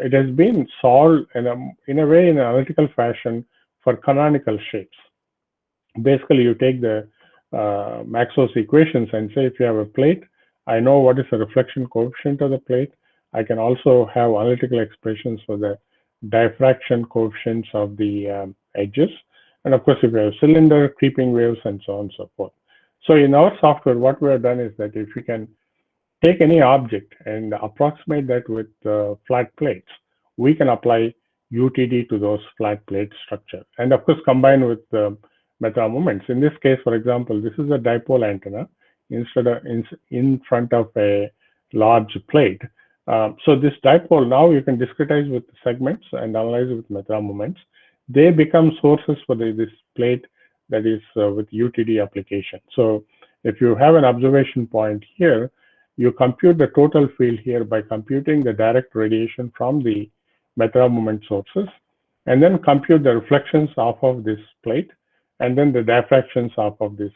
it has been solved in a way in an analytical fashion for canonical shapes. Basically, you take the Maxwell's equations and say, if you have a plate, I know what is the reflection coefficient of the plate. I can also have analytical expressions for the diffraction coefficients of the edges. And of course, if you have cylinder, creeping waves, and so on and so forth. So in our software, what we have done is that if you can take any object and approximate that with flat plates, we can apply UTD to those flat plate structure. And of course, combine with method of moments. In this case, for example, this is a dipole antenna instead of in front of a large plate. So this dipole, now you can discretize with segments and analyze with method of moments. They become sources for this plate that is with UTD application. So if you have an observation point here, you compute the total field here by computing the direct radiation from the method of moment sources, and then compute the reflections off of this plate, and then the diffractions off of this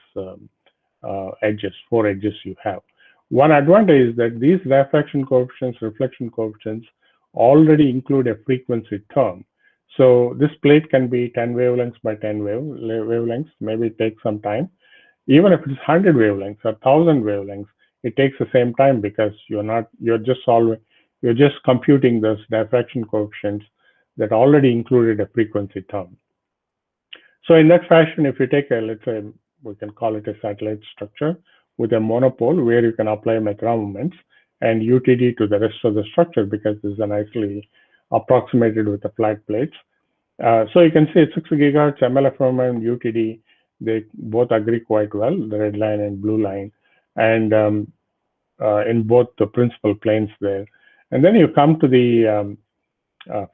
edges, 4 edges you have. One advantage is that these diffraction coefficients, reflection coefficients already include a frequency term. So this plate can be 10 wavelengths by 10 wavelengths. Maybe it takes some time. Even if it's 100 wavelengths or 1000 wavelengths, it takes the same time because you're just computing those diffraction coefficients that already included a frequency term. So in that fashion, if you take a, let's say, we can call it a satellite structure with a monopole where you can apply method of moments and UTD to the rest of the structure, because this is nicely approximated with the flat plates. So you can see 6 gigahertz MLFM and UTD, they both agree quite well, the red line and blue line, and in both the principal planes there. And then you come to the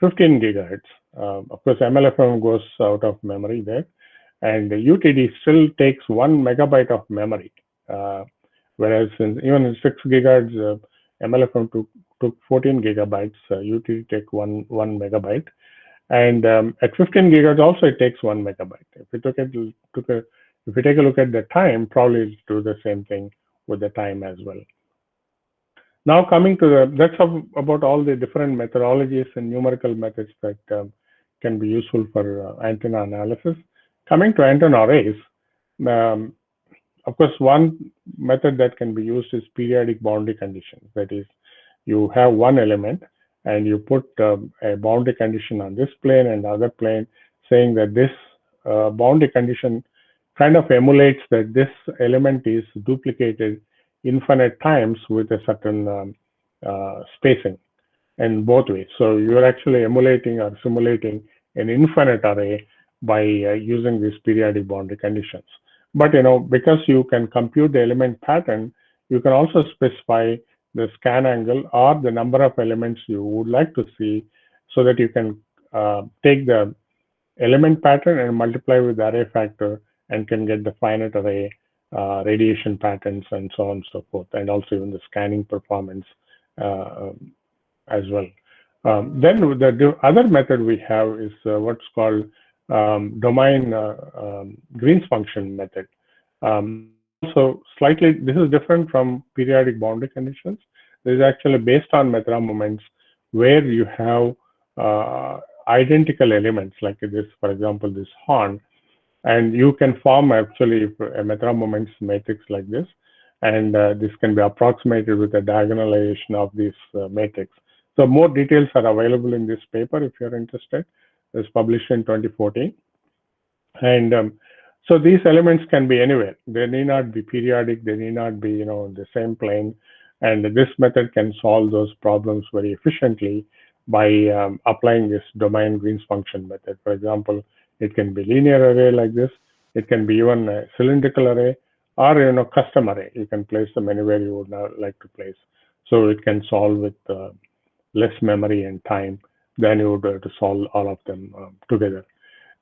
15 gigahertz. Of course, MLFM goes out of memory there, and the UTD still takes 1 megabyte of memory, whereas even in 6 gigahertz, MLFM took 14 gigabytes, UTD take 1 megabyte. And at 15 gigahertz also it takes 1 megabyte. If you take a look at the time, probably do the same thing with the time as well. Now coming to that's about all the different methodologies and numerical methods that can be useful for antenna analysis. Coming to antenna arrays, of course, one method that can be used is periodic boundary conditions. That is, you have one element and you put a boundary condition on this plane and the other plane, saying that this boundary condition kind of emulates that this element is duplicated infinite times with a certain spacing in both ways. So you're actually emulating or simulating an infinite array by using these periodic boundary conditions. But because you can compute the element pattern, you can also specify the scan angle or the number of elements you would like to see, so that you can take the element pattern and multiply with the array factor and can get the finite array radiation patterns and so on and so forth, and also even the scanning performance as well. Then the other method we have is what's called domain Green's function method. So slightly, this is different from periodic boundary conditions. This is actually based on method of moments where you have identical elements like this, for example, this horn, and you can form actually a method of moments matrix like this, and this can be approximated with a diagonalization of this matrix. So more details are available in this paper if you're interested. It's published in 2014. And so these elements can be anywhere. They need not be periodic. They need not be, the same plane. And this method can solve those problems very efficiently by applying this domain Green's function method. For example, it can be linear array like this. It can be even a cylindrical array or, custom array. You can place them anywhere you would like to place. So it can solve with less memory and time than you would have to solve all of them together.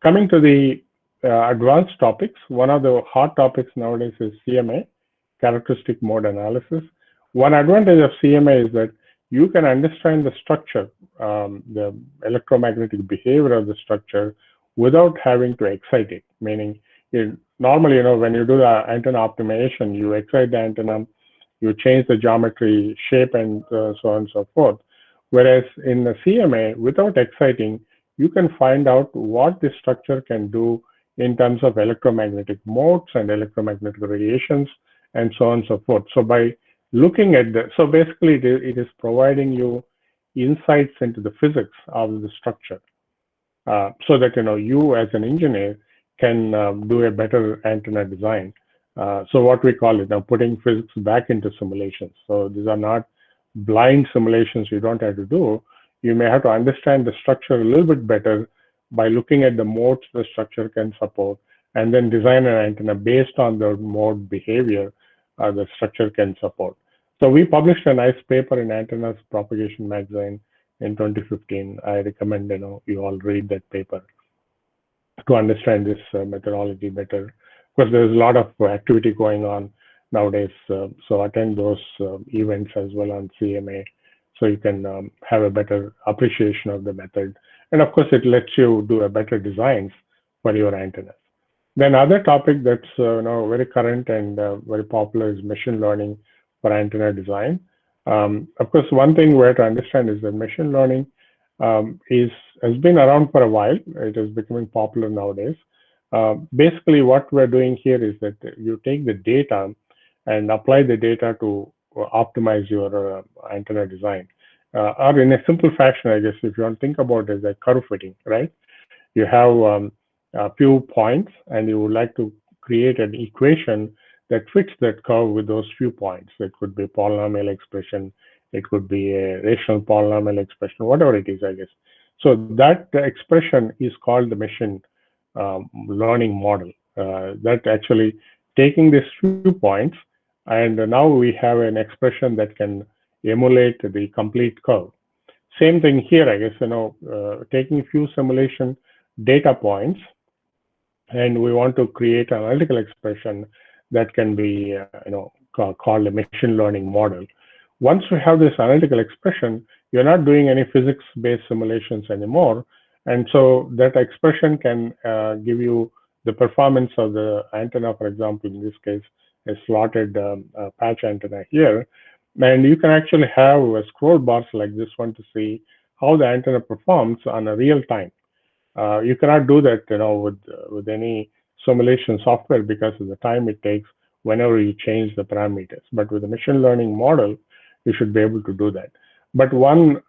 Coming to the advanced topics, one of the hot topics nowadays is CMA, characteristic mode analysis. One advantage of CMA is that you can understand the structure, the electromagnetic behavior of the structure without having to excite it. Meaning, normally, when you do the antenna optimization, you excite the antenna, you change the geometry, shape, and so on and so forth. Whereas in the CMA, without exciting, you can find out what the structure can do in terms of electromagnetic modes and electromagnetic radiations and so on and so forth. So by looking at so basically it is providing you insights into the physics of the structure, so that you as an engineer can do a better antenna design So what we call it now, putting physics back into simulations. So these are not blind simulations you don't have to do. You may have to understand the structure a little bit better by looking at the modes the structure can support, and then design an antenna based on the mode behavior the structure can support. So we published a nice paper in Antennas Propagation magazine in 2015. I recommend you all read that paper to understand this methodology better. Because there's a lot of activity going on nowadays. So attend those events as well on CMA, so you can have a better appreciation of the method. And of course, it lets you do a better designs for your antennas. Then other topic that's very current and very popular is machine learning for antenna design. Of course, one thing we have to understand is that machine learning has been around for a while. It is becoming popular nowadays. Basically, what we're doing here is that you take the data and apply the data to optimize your antenna design. Or in a simple fashion, I guess, if you want to think about it as a curve fitting, right? You have a few points and you would like to create an equation that fits that curve with those few points. It could be a polynomial expression, it could be a rational polynomial expression, whatever it is, I guess. So that expression is called the machine learning model. That actually taking these few points, and now we have an expression that can emulate the complete curve. Same thing here, I guess, taking a few simulation data points, and we want to create an analytical expression that can be, called a machine learning model. Once we have this analytical expression, you're not doing any physics-based simulations anymore, and so that expression can give you the performance of the antenna, for example, in this case, a slotted patch antenna here. And you can actually have scroll bars like this one to see how the antenna performs on a real time. You cannot do that, with any simulation software because of the time it takes whenever you change the parameters. But with a machine learning model, you should be able to do that. But one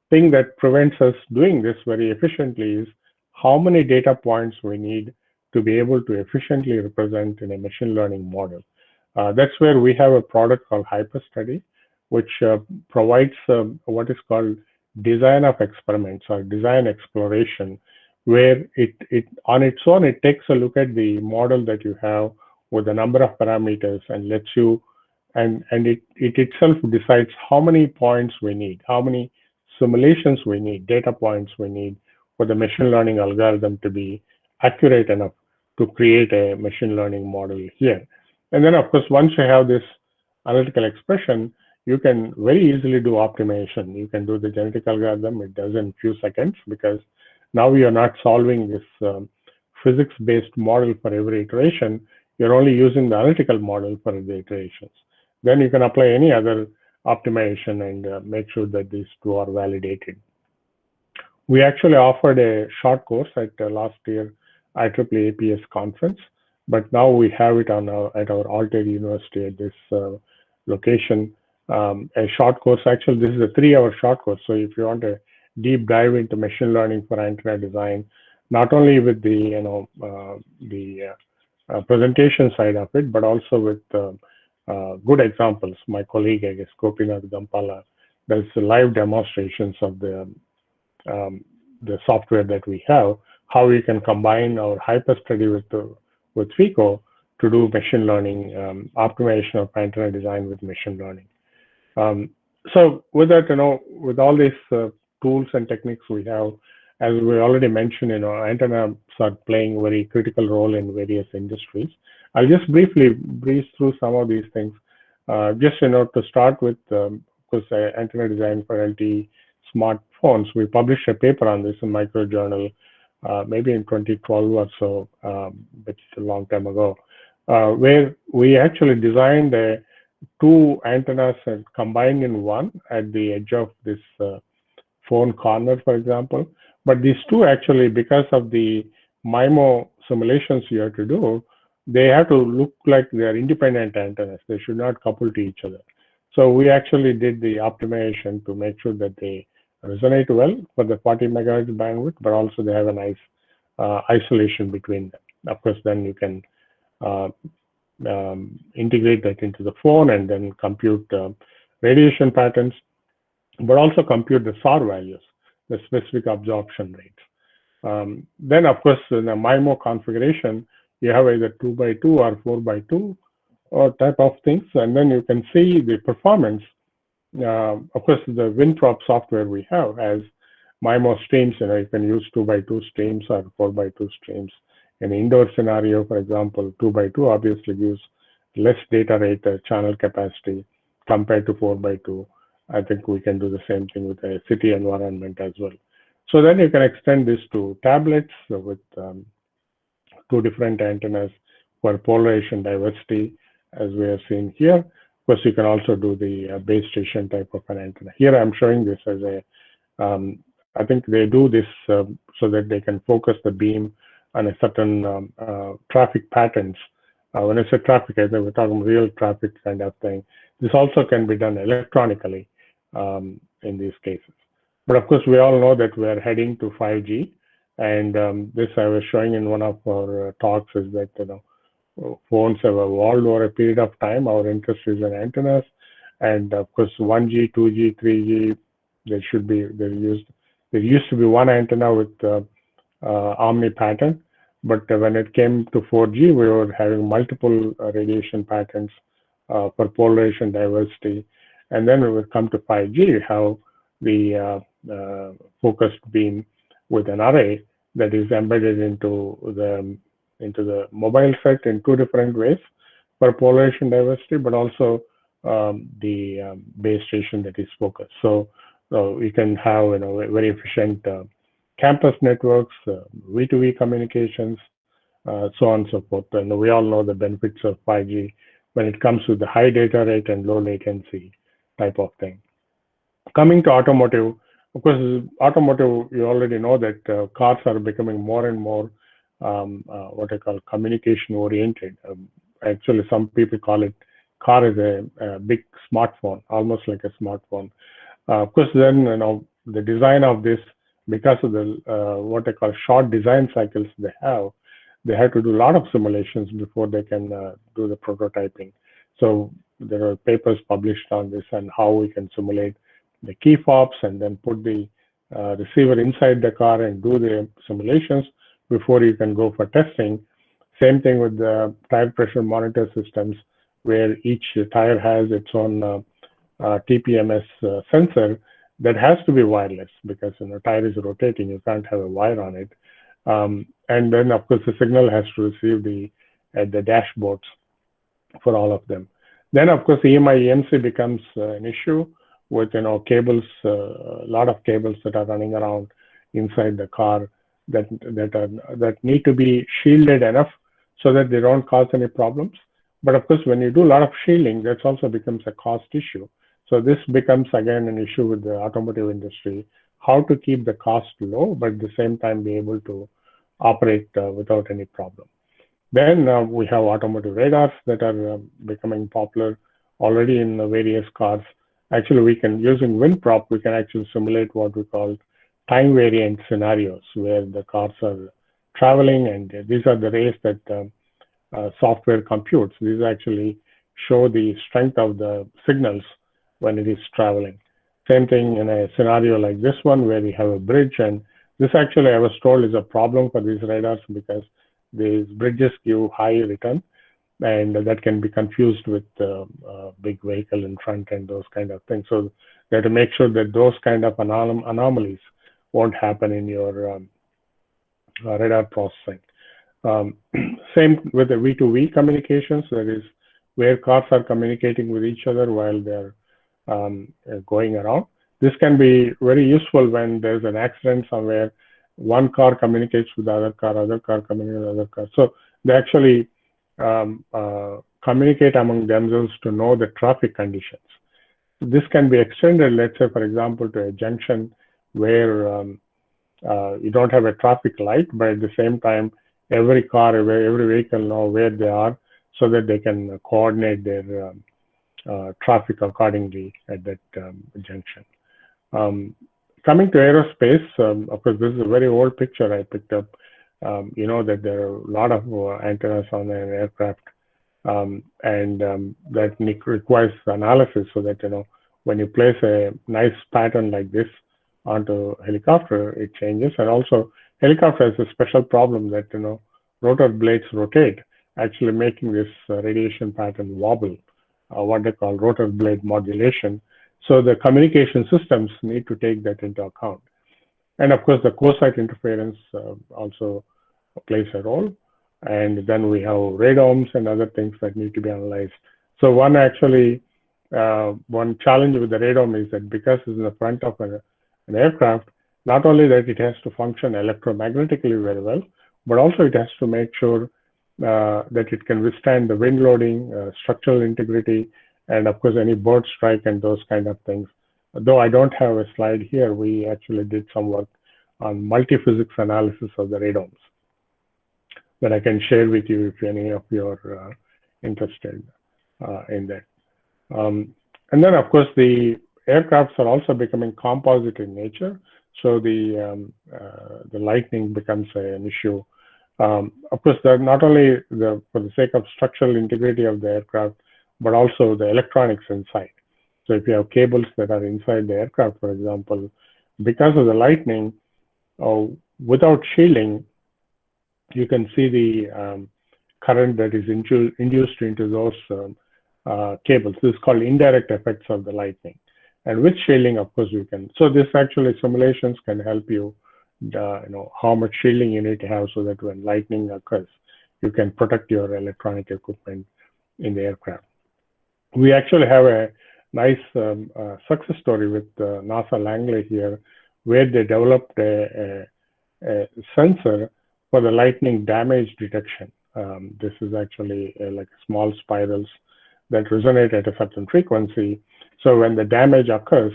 thing that prevents us doing this very efficiently is how many data points we need to be able to efficiently represent in a machine learning model. That's where we have a product called HyperStudy, which provides what is called design of experiments or design exploration, where it on its own, it takes a look at the model that you have with a number of parameters and lets you, and it itself decides how many points we need, how many simulations we need, data points we need for the machine learning algorithm to be accurate enough to create a machine learning model here. And then, of course, once you have this analytical expression, you can very easily do optimization. You can do the genetic algorithm. It does in a few seconds because now you're not solving this physics-based model for every iteration. You're only using the analytical model for the iterations. Then you can apply any other optimization and make sure that these two are validated. We actually offered a short course at last year IEEE APS conference, but now we have it on at our Alterfico University at this location. A short course, actually, this is a 3-hour short course. So if you want a deep dive into machine learning for antenna design, not only with the presentation side of it, but also with good examples. My colleague, I guess, Gopinath Gampala, does live demonstrations of the software that we have, how we can combine our HyperStudy with FICO to do machine learning, optimization of antenna design with machine learning. So with that, with all these tools and techniques we have, as we already mentioned, antennas are playing a very critical role in various industries. I'll just briefly breeze through some of these things. Just, to start with, of course, antenna design for LTE smartphones. We published a paper on this in Micro Journal, maybe in 2012 or so, but a long time ago, where we actually designed two antennas and combined in one at the edge of this phone corner, for example. But these two actually, because of the MIMO simulations you have to do, they have to look like they are independent antennas. They should not couple to each other. So we actually did the optimization to make sure that they resonate well for the 40 megahertz bandwidth, but also they have a nice isolation between them. Of course, then you can integrate that into the phone and then compute radiation patterns, but also compute the SAR values, the specific absorption rates. Then, of course, in a MIMO configuration, you have either 2x2 or 4x2 or type of things, and then you can see the performance. Of course, the WinProp software we have has MIMO streams. You can use 2x2 streams or 4x2 streams. In an indoor scenario, for example, 2x2 obviously gives less data rate channel capacity compared to 4x2. I think we can do the same thing with a city environment as well. So then you can extend this to tablets with 2 different antennas for polarization diversity, as we have seen here. Of course, you can also do the base station type of an antenna. Here I'm showing this as a, I think they do this so that they can focus the beam on a certain traffic patterns. When I say traffic, I think we're talking real traffic kind of thing. This also can be done electronically in these cases. But of course, we all know that we are heading to 5G. And this I was showing in one of our talks is that, phones have evolved over a period of time. Our interest is in antennas. And of course, 1G, 2G, 3G, there used to be one antenna with omni pattern. But when it came to 4G, we were having multiple radiation patterns for polarization diversity. And then when we come to 5G, you have the focused beam with an array that is embedded into the mobile set in 2 different ways for polarization diversity, but also the base station that is focused. So we can have very efficient campus networks, V2V communications, so on and so forth. And we all know the benefits of 5G when it comes to the high data rate and low latency type of thing. Coming to automotive, of course, automotive, you already know that cars are becoming more and more what I call communication oriented. Actually, some people call it car as a big smartphone, almost like a smartphone. Of course, then the design of this, because of the what I call short design cycles they have to do a lot of simulations before they can do the prototyping. So there are papers published on this and how we can simulate the key fobs and then put the receiver inside the car and do the simulations before you can go for testing. Same thing with the tire pressure monitor systems, where each tire has its own TPMS sensor that has to be wireless because the tire is rotating, you can't have a wire on it. And then of course the signal has to receive at the dashboards for all of them. Then of course EMI EMC becomes an issue with cables, a lot of cables that are running around inside the car that need to be shielded enough so that they don't cause any problems. But of course, when you do a lot of shielding, that also becomes a cost issue. So this becomes again an issue with the automotive industry, how to keep the cost low, but at the same time be able to operate without any problem. Then we have automotive radars that are becoming popular already in various cars. Actually, we can, using WinProp, we can actually simulate what we call time variant scenarios where the cars are traveling, and these are the rays that software computes. These actually show the strength of the signals when it is traveling. Same thing in a scenario like this one where we have a bridge, and this actually I was told is a problem for these radars because these bridges give high return, and that can be confused with big vehicle in front and those kind of things. So they have to make sure that those kind of anomalies won't happen in your radar processing. Same with the V2V communications, that is where cars are communicating with each other while they're going around. This can be very useful when there's an accident somewhere. One car communicates with the other car communicates with the other car. So they actually communicate among themselves to know the traffic conditions. This can be extended, let's say, for example, to a junction where you don't have a traffic light, but at the same time, every car, every vehicle know where they are so that they can coordinate their traffic accordingly at that junction. Coming to aerospace, of course, this is a very old picture I picked up. You know that there are a lot of antennas on an aircraft. that requires analysis so that, when you place a nice pattern like this onto helicopter, it changes. And also helicopter has a special problem that, rotor blades rotate, actually making this radiation pattern wobble, what they call rotor blade modulation. So the communication systems need to take that into account. And of course, the co-site interference also plays a role. And then we have radomes and other things that need to be analyzed. So one challenge with the radome is that because it's in the front of an aircraft, not only that it has to function electromagnetically very well, but also it has to make sure that it can withstand the wind loading, structural integrity, and of course any bird strike and those kind of things. Though I don't have a slide here, we actually did some work on multi-physics analysis of the radomes that I can share with you if any of you are interested in that. And then of course the aircrafts are also becoming composite in nature, so the lightning becomes an issue. Of course, not only for the sake of structural integrity of the aircraft, but also the electronics inside. So if you have cables that are inside the aircraft, for example, because of the lightning, without shielding, you can see the current that is induced into those cables. This is called indirect effects of the lightning. And with shielding, of course, you can. So this actually simulations can help you, how much shielding you need to have so that when lightning occurs, you can protect your electronic equipment in the aircraft. We actually have a nice success story with NASA Langley here, where they developed a sensor for the lightning damage detection. This is actually like small spirals that resonate at a certain frequency. So when the damage occurs,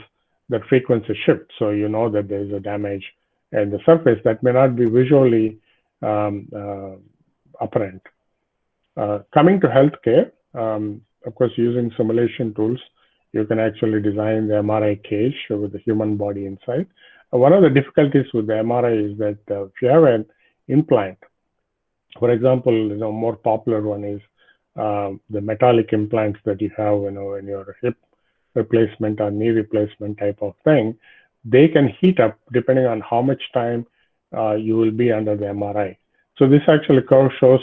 the frequency shifts. So you know that there is a damage at the surface that may not be visually apparent. Coming to healthcare, of course, using simulation tools, you can actually design the MRI cage with the human body inside. One of the difficulties with the MRI is that if you have an implant, for example, more popular one is the metallic implants that you have, in your hip replacement or knee replacement type of thing, they can heat up depending on how much time you will be under the MRI. So this actually curve shows,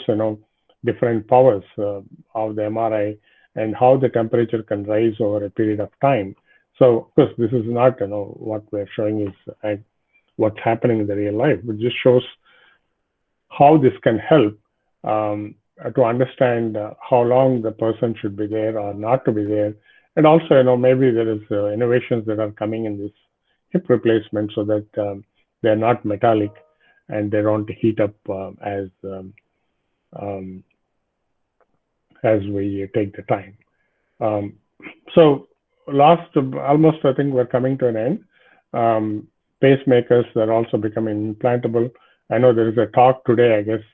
different powers of the MRI and how the temperature can rise over a period of time. So of course, this is not, what we're showing is what's happening in the real life. It just shows how this can help to understand how long the person should be there or not to be there. And also, maybe there is innovations that are coming in this hip replacement so that they're not metallic and they don't heat up as we take the time. So almost I think we're coming to an end. Pacemakers are also becoming implantable. I know there is a talk today, I guess,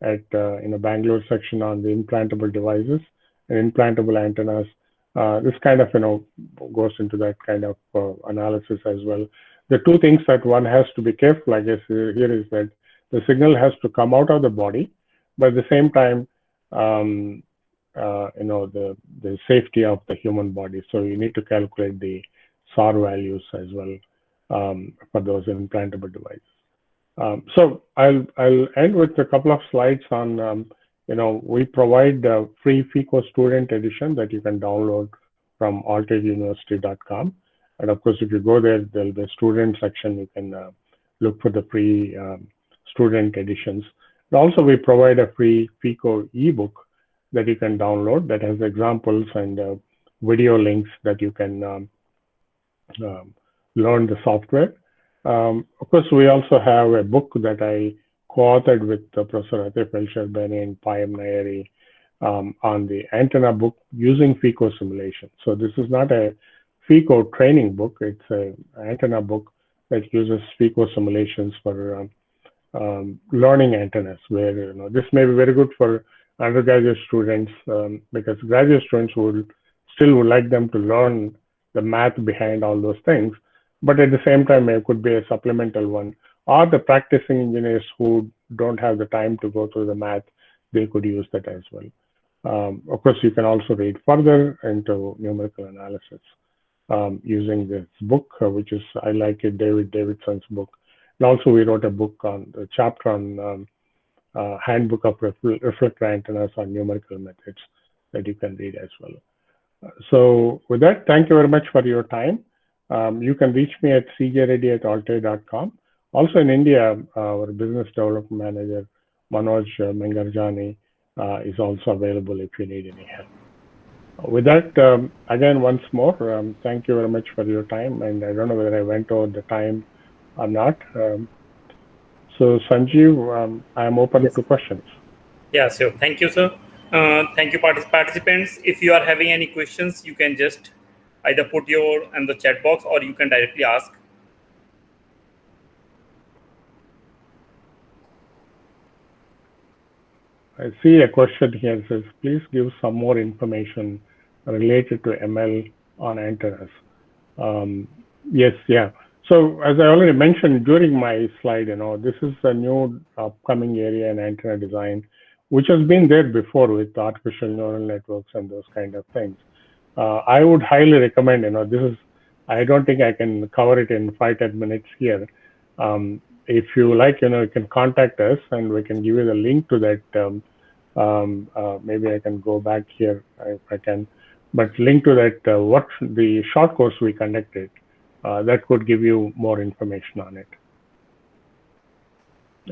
at in a Bangalore section on the implantable devices and implantable antennas. This kind of, goes into that kind of analysis as well. The two things that one has to be careful, I guess, here is that the signal has to come out of the body, but at the same time, the safety of the human body. So you need to calculate the SAR values as well for those implantable devices. So I'll end with a couple of slides on, we provide the free FICO student edition that you can download from alteruniversity.com. And of course, if you go there, there'll be a student section. You can look for the free student editions. And also, we provide a free FICO ebook that you can download that has examples and video links that you can learn the software. Of course, we also have a book that I co-authored with Professor Atif El-Sherbani and Payam Nayeri on the antenna book using FICO simulation. So this is not a FICO training book. It's an antenna book that uses FICO simulations for learning antennas, where this may be very good for undergraduate students because graduate students would like them to learn the math behind all those things. But at the same time, it could be a supplemental one. Or the practicing engineers who don't have the time to go through the math, they could use that as well. Of course, you can also read further into numerical analysis using this book, which is, I like it, David Davidson's book. And also we wrote a book on the chapter on Handbook of Reflector Antennas on Numerical Methods that you can read as well. So with that, thank you very much for your time. You can reach me at cjreddy@altair.com. Also in India, our business development manager, Manoj Mengarjani, is also available if you need any help. With that, again, once more, thank you very much for your time. And I don't know whether I went over the time or not. So Sanjeev, I am open to questions. Yeah, sure. Thank you, sir. Thank you, participants. If you are having any questions, you can just either put your in the chat box or you can directly ask. I see a question here. It says, please give some more information related to ML on antennas. Yes, yeah. So as I already mentioned during my slide, this is a new upcoming area in antenna design, which has been there before with artificial neural networks and those kind of things. I would highly recommend, this is, I don't think I can cover it in 5-10 minutes here. If you like, you can contact us and we can give you the link to that. Maybe I can go back here if I can, but link to that the short course we conducted. That could give you more information on it.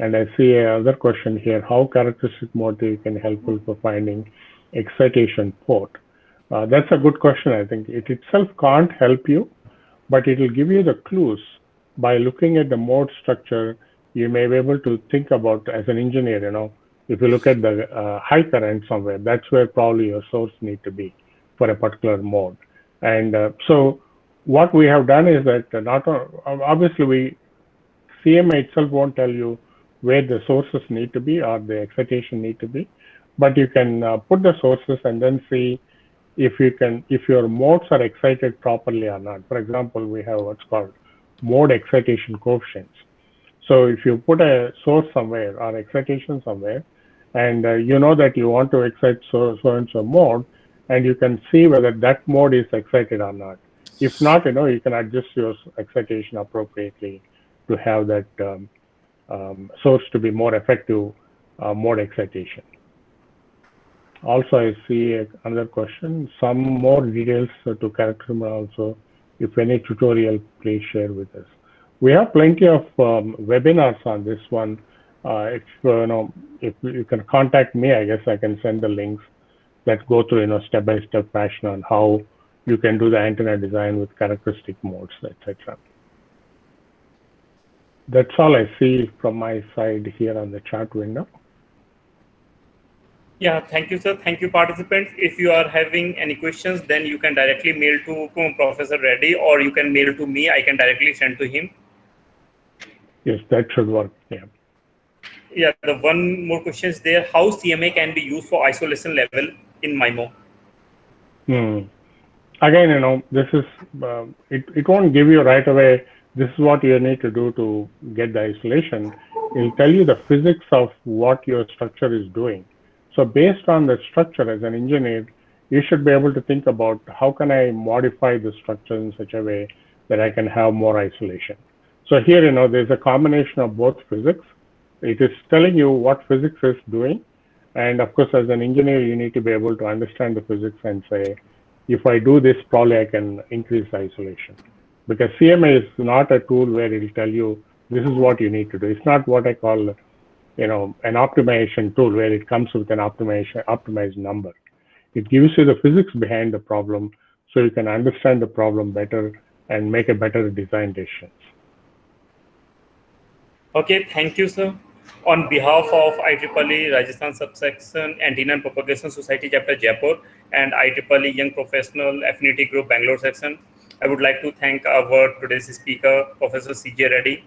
And I see another question here, how characteristic motive can helpful for finding excitation port? That's a good question. I think it itself can't help you, but it will give you the clues. By looking at the mode structure, you may be able to think about, as an engineer, if you look at the high current somewhere, that's where probably your source need to be for a particular mode. And so what we have done is that obviously CMA itself won't tell you where the sources need to be or the excitation need to be, but you can put the sources and then see if your modes are excited properly or not. For example, we have what's called mode excitation coefficients. So if you put a source somewhere or excitation somewhere, and you know that you want to excite so and so mode, and you can see whether that mode is excited or not. If not, you can adjust your excitation appropriately to have that source to be more effective mode excitation. Also, I see another question. Some more details to character also. If any tutorial, please share with us. We have plenty of webinars on this one. If you can contact me, I guess I can send the links that go through step-by-step fashion on how you can do the antenna design with characteristic modes, etc. That's all I see from my side here on the chat window. Yeah, thank you, sir. Thank you, participants. If you are having any questions, then you can directly mail to Professor Reddy, or you can mail to me. I can directly send to him. Yes, that should work. Yeah. Yeah, the one more question is there. How CMA can be used for isolation level in MIMO? Again, this is, it won't give you right away, this is what you need to do to get the isolation. It'll tell you the physics of what your structure is doing. So based on the structure, as an engineer, you should be able to think about how can I modify the structure in such a way that I can have more isolation. So here, there's a combination of both physics. It is telling you what physics is doing. And of course, as an engineer, you need to be able to understand the physics and say, if I do this, probably I can increase the isolation. Because CMA is not a tool where it will tell you, this is what you need to do. It's not what I call, an optimization tool where it comes with an optimized number. It gives you the physics behind the problem so you can understand the problem better and make a better design decisions. Okay, thank you, sir. On behalf of IEEE Rajasthan Subsection Antenna and Propagation Society Chapter Jaipur and IEEE Young Professional Affinity Group Bangalore section, I would like to thank our today's speaker, Professor C J Reddy,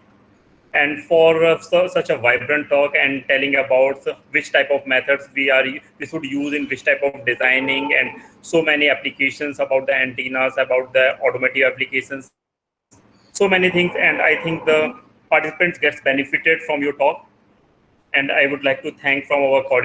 and for such a vibrant talk and telling about which type of methods we should use in which type of designing, and so many applications about the antennas, about the automotive applications, so many things. And I think the participants gets benefited from your talk. And I would like to thank from our coordinator,